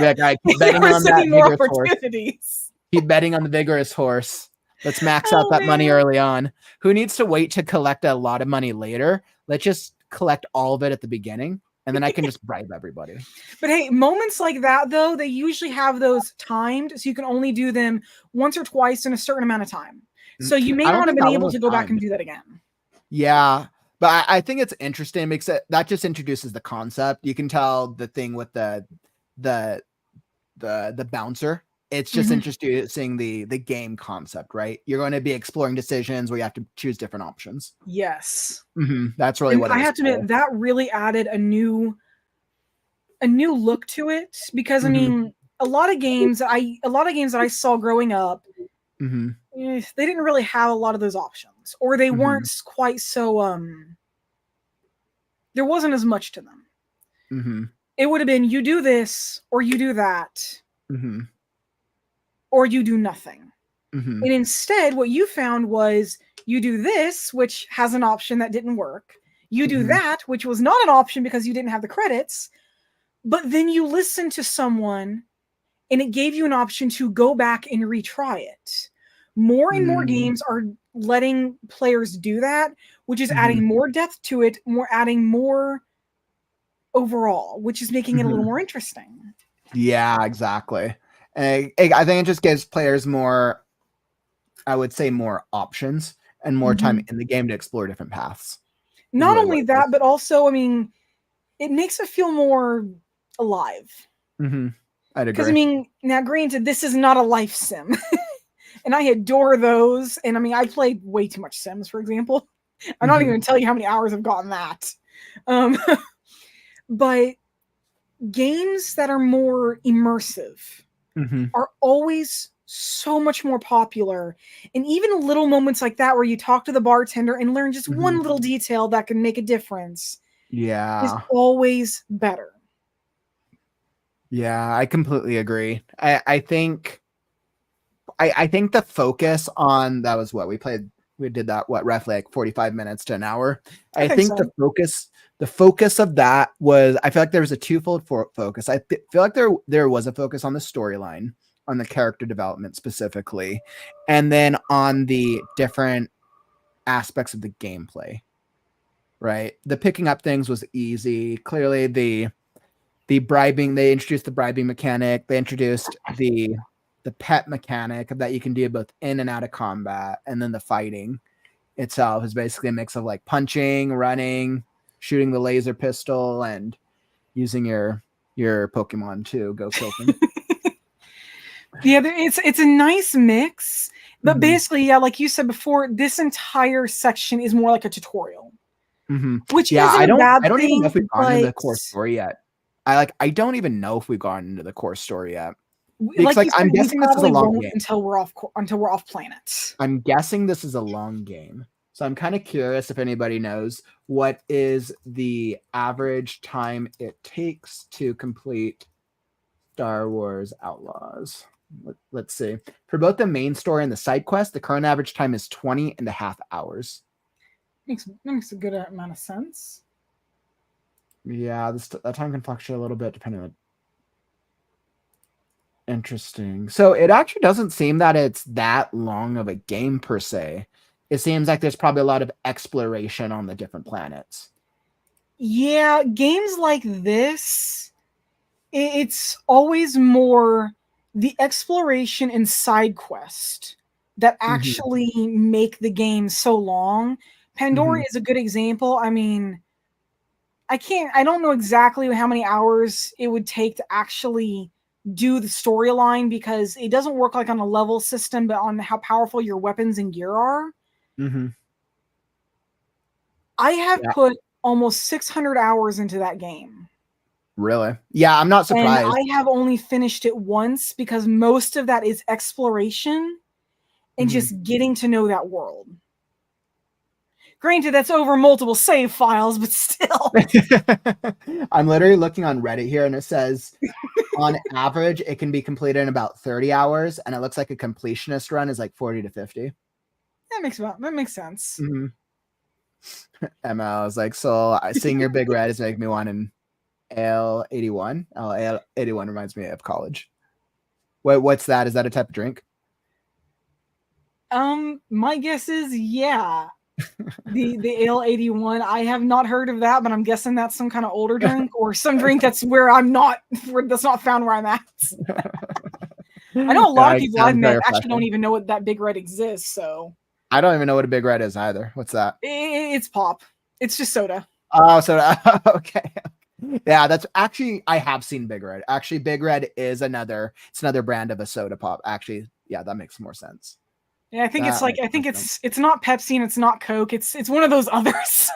Yeah, keep betting on that vigorous horse. Keep betting on the vigorous horse. Let's max out that money early on. Who needs to wait to collect a lot of money later? Let's just collect all of it at the beginning, and then I can just bribe everybody. But hey, moments like that, though, they usually have those timed, so you can only do them once or twice in a certain amount of time. So you may not have been able to go back and do that again. Yeah, but I think it's interesting because that just introduces the concept. You can tell the thing with the bouncer. It's just introducing the game concept, right? You're going to be exploring decisions where you have to choose different options. Yes. That's really what I have to admit, that really added a new look to it, because I mean, a lot of games that I saw growing up, they didn't really have a lot of those options, or they weren't quite so there wasn't as much to them. It would have been, you do this or you do that. Or you do nothing. And instead, what you found was you do this, which has an option that didn't work. You do that, which was not an option because you didn't have the credits. But then you listened to someone and it gave you an option to go back and retry it. More and more games are letting players do that, which is adding more depth to it, adding more overall, which is making it a little more interesting. Yeah, exactly. I think it just gives players more, I would say, more options and more time in the game to explore different paths. Not only that, but also, I mean, it makes it feel more alive. I'd agree. Because, I mean, now granted, this is not a life sim. And I adore those. And I mean, I played way too much Sims, for example. I'm not even going to tell you how many hours I've gotten that. But games that are more immersive are always so much more popular. And even little moments like that where you talk to the bartender and learn just one little detail that can make a difference is always better. Yeah, I completely agree. I think the focus on that was what we played. We did that roughly like 45 minutes to an hour. I think so. The focus of that was, I feel like there was a twofold focus. I feel like there was a focus on the storyline, on the character development specifically, and then on the different aspects of the gameplay. Right, the picking up things was easy. Clearly, the bribing, they introduced the bribing mechanic. They introduced the pet mechanic that you can do both in and out of combat, and then the fighting itself is basically a mix of like punching, running, shooting the laser pistol, and using your Pokemon to go kill them. Yeah, it's a nice mix, but basically, yeah, like you said before, this entire section is more like a tutorial, which isn't a bad thing. I don't even know if we've gone into the core story yet. I don't even know if we've gone into the core story yet. Because, like I'm guessing this is a long game until we're off planet. I'm guessing this is a long game. So I'm kind of curious if anybody knows what is the average time it takes to complete Star Wars Outlaws. Let's see. For both the main story and the side quest, the current average time is 20.5 hours. Makes a good amount of sense. Yeah, that time can fluctuate a little bit depending on. Interesting. So it actually doesn't seem that it's that long of a game per se. It seems like there's probably a lot of exploration on the different planets. Yeah, games like this, it's always more the exploration and side quest that actually make the game so long. Pandora is a good example. I mean, I don't know exactly how many hours it would take to actually do the storyline because it doesn't work like on a level system, but on how powerful your weapons and gear are. I have put almost 600 hours into that game. Really? Yeah, I'm not surprised. And I have only finished it once because most of that is exploration and just getting to know that world. Granted, that's over multiple save files, but still. I'm literally looking on Reddit here, and it says, on average, it can be completed in about 30 hours, and it looks like a completionist run is like 40 to 50. That makes sense. Emma, I was like, so seeing your big red is making me want an Ale-81. Oh, Ale-81 reminds me of college. What's that? Is that a type of drink? My guess is yeah. The Ale-81. I have not heard of that, but I'm guessing that's some kind of older drink or some drink that's not found where I'm at. I know a lot of people I've met actually don't even know what that Big Red exists. So I don't even know what a Big Red is either. What's that? It's pop. It's just soda. Oh, soda. Okay. Yeah, that's actually, I have seen Big Red. Actually, Big Red is another brand of a soda pop. Actually, yeah, that makes more sense. Yeah, I think it's not Pepsi and it's not Coke. It's one of those others.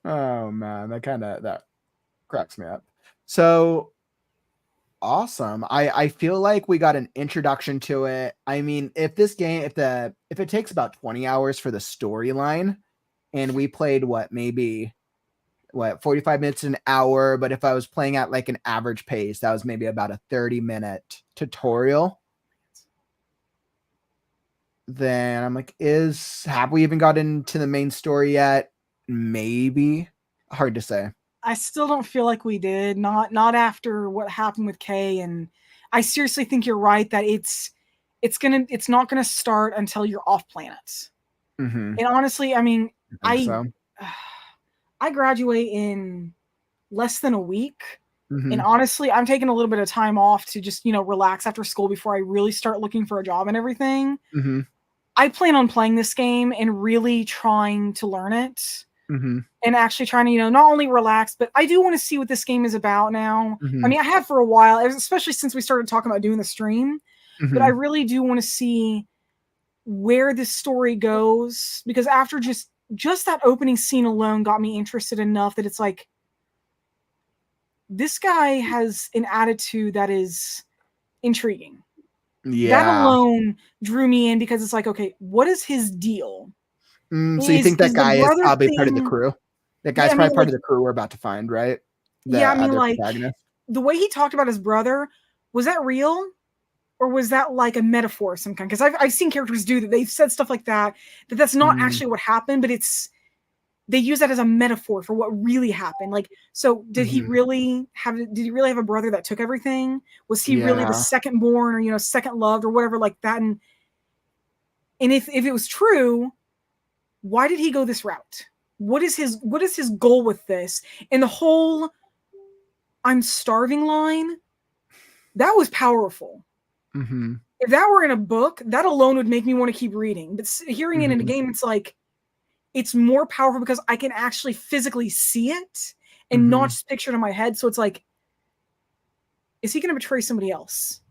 Oh man, that cracks me up. So awesome. I feel like we got an introduction to it. I mean, if it takes about 20 hours for the storyline and we played 45 minutes an hour, but if I was playing at like an average pace, that was maybe about a 30-minute tutorial. Then I'm like, have we even got into the main story yet? Maybe. Hard to say. I still don't feel like we did. Not after what happened with Kay, and I seriously think you're right that it's not gonna start until you're off planet. And honestly, I mean, I graduate in less than a week. And honestly, I'm taking a little bit of time off to just, relax after school before I really start looking for a job and everything. I plan on playing this game and really trying to learn it and actually trying to, not only relax, but I do want to see what this game is about now. I mean, I have for a while, especially since we started talking about doing the stream, but I really do want to see where this story goes because after just that opening scene alone got me interested enough that it's like, this guy has an attitude that is intriguing. Yeah. That alone drew me in because it's like, okay, what is his deal? So you think that guy is probably part of the crew? That guy's probably part of the crew we're about to find, right? I mean, like, the way he talked about his brother, was that real? Or was that like a metaphor of some kind? Because I've seen characters do that. They've said stuff like that's not actually what happened, but they use that as a metaphor for what really happened. Like, so did he really have a brother that took everything? Was he really the second born or, second loved or whatever like that? And if it was true, why did he go this route? What is his goal with this? And the whole I'm starving line, that was powerful. If that were in a book, that alone would make me want to keep reading. But hearing it in a game, it's like, it's more powerful because I can actually physically see it and not just picture it in my head. So it's like, is he going to betray somebody else?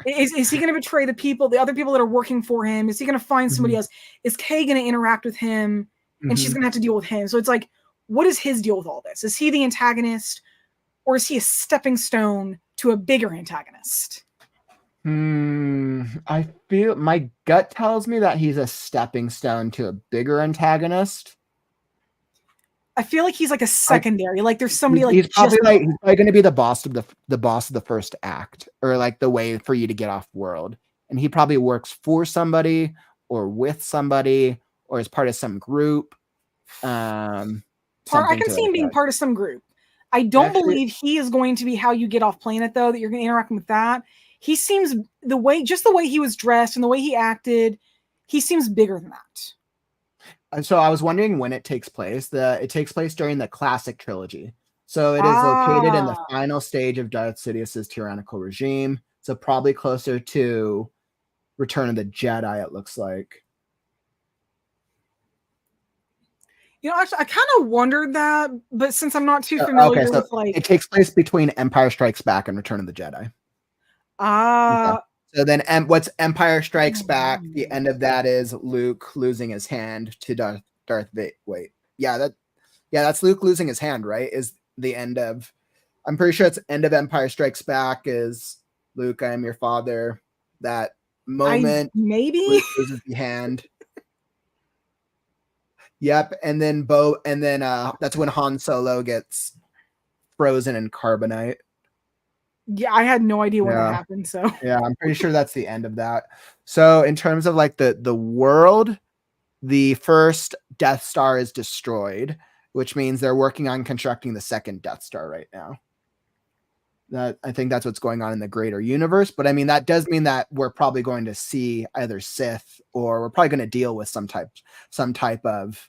Is he going to betray the other people that are working for him? Is he going to find somebody else? Is Kay going to interact with him and she's going to have to deal with him? So it's like, what is his deal with all this? Is he the antagonist or is he a stepping stone to a bigger antagonist? I feel my gut tells me that he's a stepping stone to a bigger antagonist. I feel like he's like a secondary. Like there's somebody like He's probably just like he's probably going to be the boss of the first act, or like the way for you to get off world. And he probably works for somebody or with somebody or as part of some group. I Something can to see him that being effect. part of some group. I don't Actually, believe he is going to be how you get off planet though, that you're going to interact with that. He seems the way he was dressed and the way he acted, he seems bigger than that. So I was wondering when it takes place. It takes place during the classic trilogy. So it is located in the Ah, final stage of Darth Sidious's tyrannical regime. So probably closer to Return of the Jedi, it looks like. you know, actually, I kind of wondered that, but since I'm not too familiar So with like, it takes place between Empire Strikes Back and Return of the Jedi. Okay. So then what's Empire Strikes Back? The end of that is Luke losing his hand to Darth Vader. Wait. That's Luke losing his hand, right? Is the end of I'm pretty sure it's end of Empire Strikes Back is Luke, I am your father. That moment maybe Luke loses the hand. Yep, and then that's when Han Solo gets frozen in carbonite. Yeah, I had no idea when that happened. So yeah, I'm pretty sure that's the end of that. So in terms of like the world, the first Death Star is destroyed, which means they're working on constructing the second Death Star right now. That I think that's what's going on in the greater universe. But I mean, that does mean that we're probably going to see either Sith or we're probably going to deal with some type of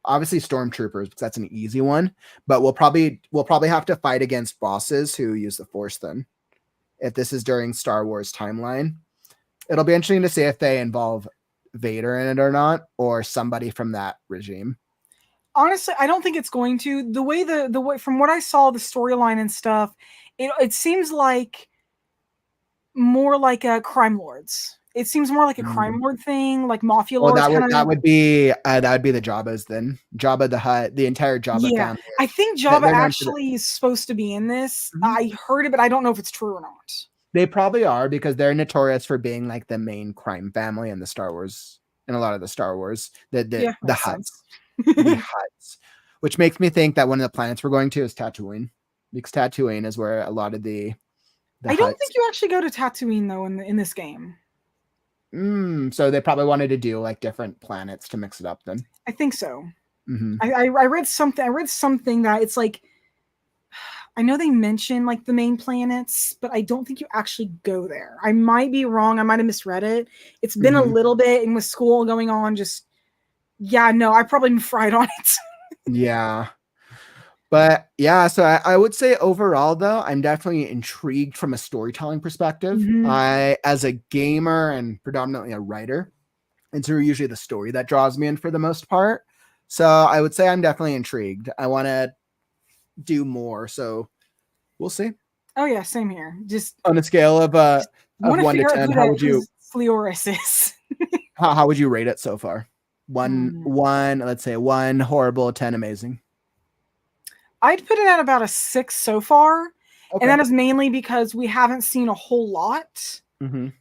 obviously stormtroopers, because that's an easy one. But we'll probably have to fight against bosses who use the Force then. If this is during Star Wars timeline, it'll be interesting to see if they involve Vader in it or not, or somebody from that regime. Honestly, I don't think it's going to. The way from what I saw, the storyline and stuff, it seems like more like a crime lords. It seems more like a crime lord thing, like mafia lords. That would be the Jabba's then. Jabba the Hutt, the entire Jabba family. I think Jabba actually is supposed to be in this. I heard it, but I don't know if it's true or not. They probably are, because they're notorious for being like the main crime family in the Star Wars, in a lot of the Star Wars. The Hutts. The Hutts. Which makes me think that one of the planets we're going to is Tatooine. Because Tatooine is where a lot of the I don't think you actually go to Tatooine though in this game. So they probably wanted to do like different planets to mix it up then. I think so. Mm-hmm. I read something that it's like, I know they mention like the main planets, but I don't think you actually go there. I might be wrong. I might have misread it. It's been a little bit, and with school going on, I probably been fried on it. Yeah. But yeah, so I would say overall, though, I'm definitely intrigued from a storytelling perspective. I, as a gamer and predominantly a writer, it's usually the story that draws me in for the most part. So I would say I'm definitely intrigued. I want to do more. So we'll see. Oh yeah, same here. Just on a scale of 1 to 10, how would you? Fleoris is. how would you rate it so far? One, let's say 1 horrible, 10 amazing. I'd put it at about a 6 so far, and that is mainly because we haven't seen a whole lot.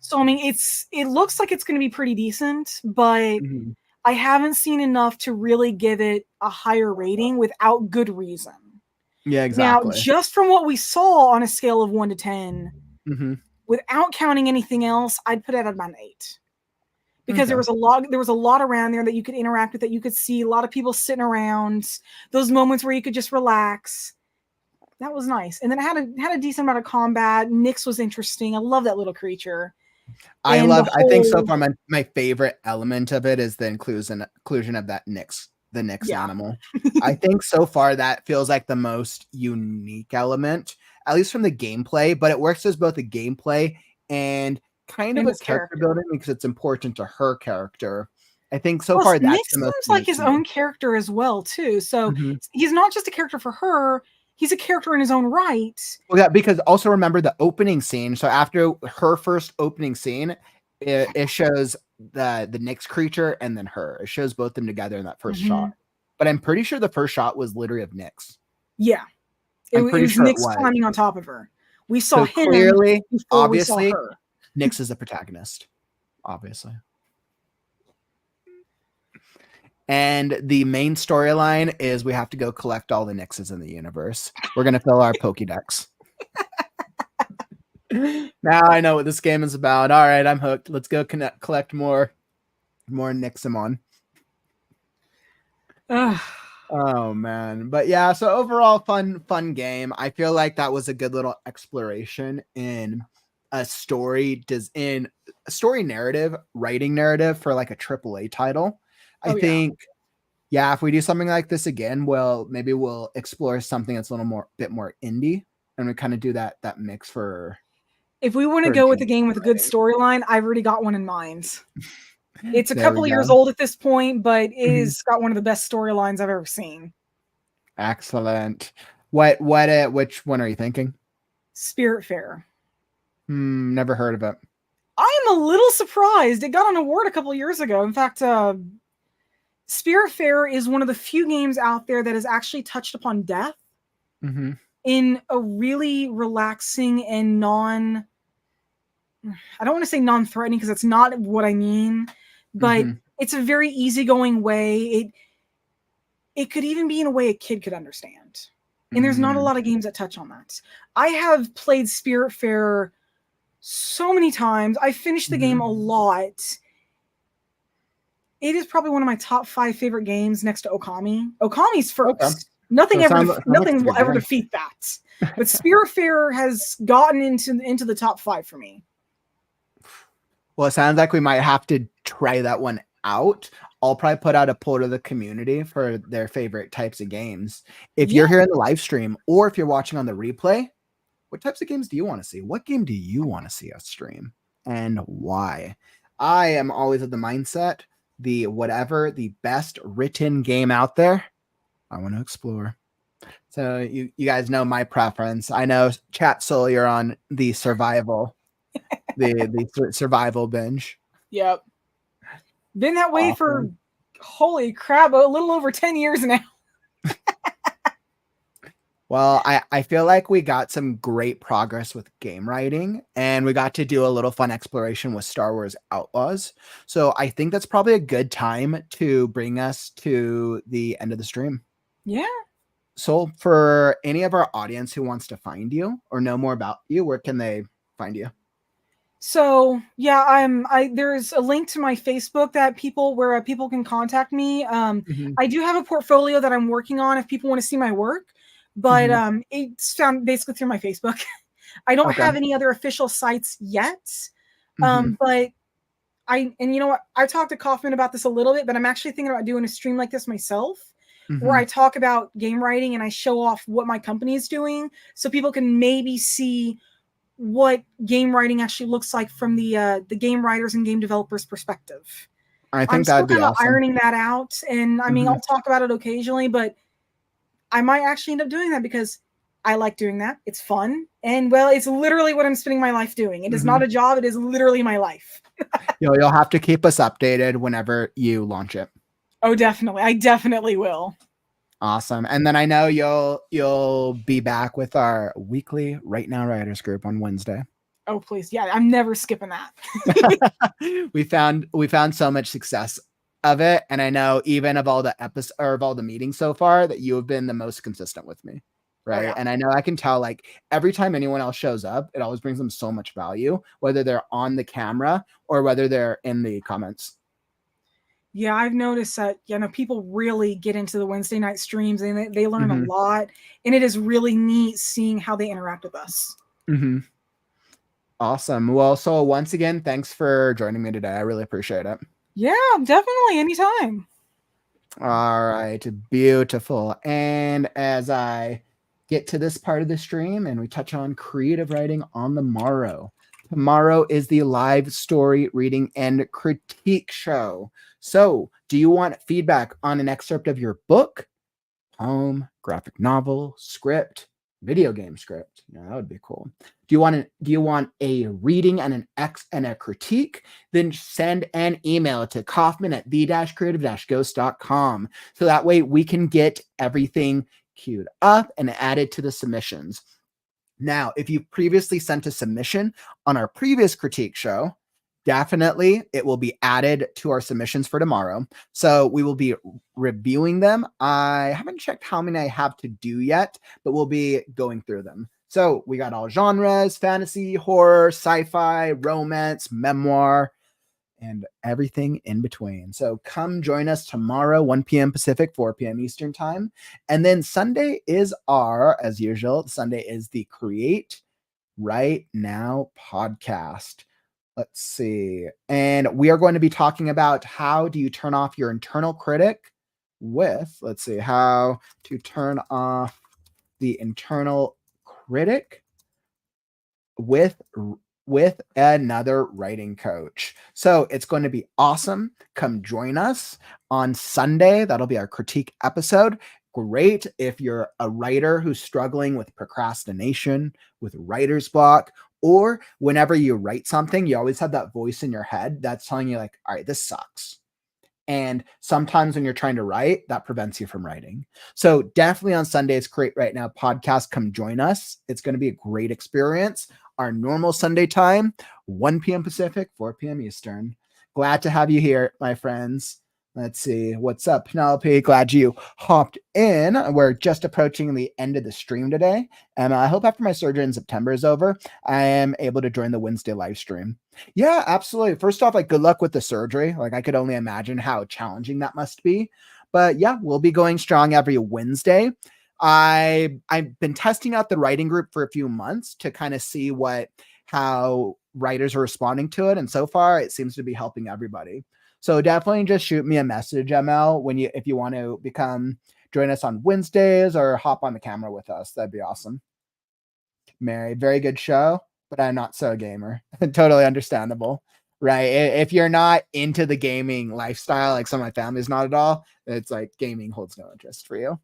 So I mean, it looks like it's going to be pretty decent, but I haven't seen enough to really give it a higher rating without good reason. Yeah, exactly. Now, just from what we saw on a scale of 1 to 10, without counting anything else, I'd put it at about an 8. Because there was a lot around there that you could interact with, that you could see a lot of people sitting around, those moments where you could just relax. That was nice. And then it had a decent amount of combat. Nyx was interesting. I love that little creature. I think so far my favorite element of it is the inclusion of that Nyx, the Nyx animal. I think so far that feels like the most unique element, at least from the gameplay, but it works as both a gameplay and kind of a character building, because it's important to her character. I think so far that's Nyx seems like his own character as well too. So he's not just a character for her, he's a character in his own right. Well, yeah, because also remember the opening scene. So after her first opening scene, it shows the Nyx creature and then her. It shows both them together in that first shot. But I'm pretty sure the first shot was literally of Nyx. Yeah. It was Nyx climbing on top of her. We saw him clearly, obviously, Nyx is the protagonist, obviously. And the main storyline is we have to go collect all the Nyxes in the universe. We're going to fill our Pokédex. Now I know what this game is about. All right, I'm hooked. Let's go collect more Nyxamon. Oh man, but yeah, so overall fun game. I feel like that was a good little exploration in a story narrative, writing narrative for like a AAA title. I think yeah, if we do something like this again, maybe we'll explore something that's a little bit more indie, and we kind of do that mix for. If we want to go with a game with a good storyline, I've already got one in mind. It's a couple of years old at this point, but it's got one of the best storylines I've ever seen. Excellent. Which one are you thinking? Spiritfarer. Never heard of it. I am a little surprised. It got an award a couple of years ago. In fact, Spiritfarer is one of the few games out there that has actually touched upon death in a really relaxing and I don't want to say non-threatening because that's not what I mean, but it's a very easygoing way. It could even be in a way a kid could understand. And there's not a lot of games that touch on that. I have played Spiritfarer so many times. I finished the game a lot. It is probably one of my top 5 favorite games next to Okami. Okami's first. Okay. Nothing will ever defeat that. But Spiritfarer has gotten into the top 5 for me. Well, it sounds like we might have to try that one out. I'll probably put out a poll to the community for their favorite types of games. If you're here in the live stream or if you're watching on the replay, what types of games do you want to see? What game do you want to see us stream and why? I am always of the mindset, the best written game out there, I want to explore. So you guys know my preference. I know Chat Soul, you're on the survival, the survival binge. Yep. Been that way for, holy crap, a little over 10 years now. Well, I feel like we got some great progress with game writing, and we got to do a little fun exploration with Star Wars Outlaws. So I think that's probably a good time to bring us to the end of the stream. Yeah. So for any of our audience who wants to find you or know more about you, where can they find you? So yeah, there's a link to my Facebook where people can contact me. I do have a portfolio that I'm working on if people want to see my work, but it's found basically through my Facebook. I don't have any other official sites yet. But and you know what? I talked to Kauffman about this a little bit, but I'm actually thinking about doing a stream like this myself, where I talk about game writing and I show off what my company is doing so people can maybe see what game writing actually looks like from the game writers and game developers perspective. I think that'd be awesome. Ironing that out, and I mean, I'll talk about it occasionally, but I might actually end up doing that because I like doing that. It's fun, and well, it's literally what I'm spending my life doing. It is not a job; it is literally my life. You'll have to keep us updated whenever you launch it. Oh, definitely. I definitely will. Awesome. And then I know you'll be back with our weekly Right Now Writers group on Wednesday. Oh, please. Yeah, I'm never skipping that. we found so much success of it. And I know even of all the episodes or of all the meetings so far that you have been the most consistent with me. Right. Oh, yeah. And I know I can tell, like, every time anyone else shows up, it always brings them so much value, whether they're on the camera or whether they're in the comments. Yeah, I've noticed that, people really get into the Wednesday night streams and they learn a lot. And it is really neat seeing how they interact with us. Awesome. Well, so once again, thanks for joining me today. I really appreciate it. Yeah, definitely. Anytime. All right. Beautiful. And as I get to this part of the stream and we touch on creative writing on the morrow. Tomorrow is the live story reading and critique show. So, do you want feedback on an excerpt of your book, poem, graphic novel, script, video game script? Yeah, that would be cool. Do you want a reading and a critique? Then send an email to Kauffman@the-creative-ghost.com. So that way we can get everything queued up and added to the submissions. Now, if you previously sent a submission on our previous critique show, definitely it will be added to our submissions for tomorrow. So we will be reviewing them. I haven't checked how many I have to do yet, but we'll be going through them. So we got all genres: fantasy, horror, sci-fi, romance, memoir, and everything in between. So come join us tomorrow, 1 p.m. Pacific, 4 p.m. Eastern time. And then Sunday is as usual, Sunday is the Create Right Now podcast. Let's see. And we are going to be talking about how do you turn off your internal critic with, let's see, how to turn off the internal critic with another writing coach. So it's going to be awesome. Come join us on Sunday. That'll be our critique episode. Great if you're a writer who's struggling with procrastination, with writer's block, or whenever you write something, you always have that voice in your head that's telling you like, all right, this sucks. And sometimes when you're trying to write, that prevents you from writing. So definitely on Sundays, Create Right Now podcast, come join us. It's going to be a great experience. Our normal Sunday time, 1 p.m. Pacific, 4 p.m. Eastern. Glad to have you here, my friends. Let's see. What's up, Penelope? Glad you hopped in. We're just approaching the end of the stream today. And I hope after my surgery in September is over, I am able to join the Wednesday live stream. Yeah, absolutely. First off, like, good luck with the surgery. Like, I could only imagine how challenging that must be. But yeah, we'll be going strong every Wednesday. I've been testing out the writing group for a few months to kind of see how writers are responding to it. And so far, it seems to be helping everybody. So definitely just shoot me a message, ML, if you want to join us on Wednesdays or hop on the camera with us. That'd be awesome. Mary, very good show, but I'm not so a gamer. Totally understandable, right? If you're not into the gaming lifestyle, like some of my family's not at all, it's like gaming holds no interest for you.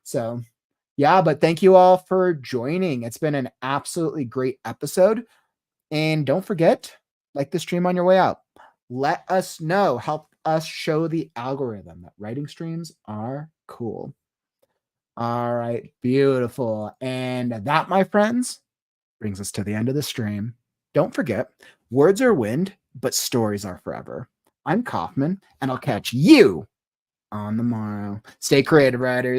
So yeah, but thank you all for joining. It's been an absolutely great episode. And don't forget, like the stream on your way out. Let us know. Help us show the algorithm that writing streams are cool. All right, beautiful. And that, my friends, brings us to the end of the stream. Don't forget, words are wind, but stories are forever. I'm Kauffman, and I'll catch you on the morrow. Stay creative, writers.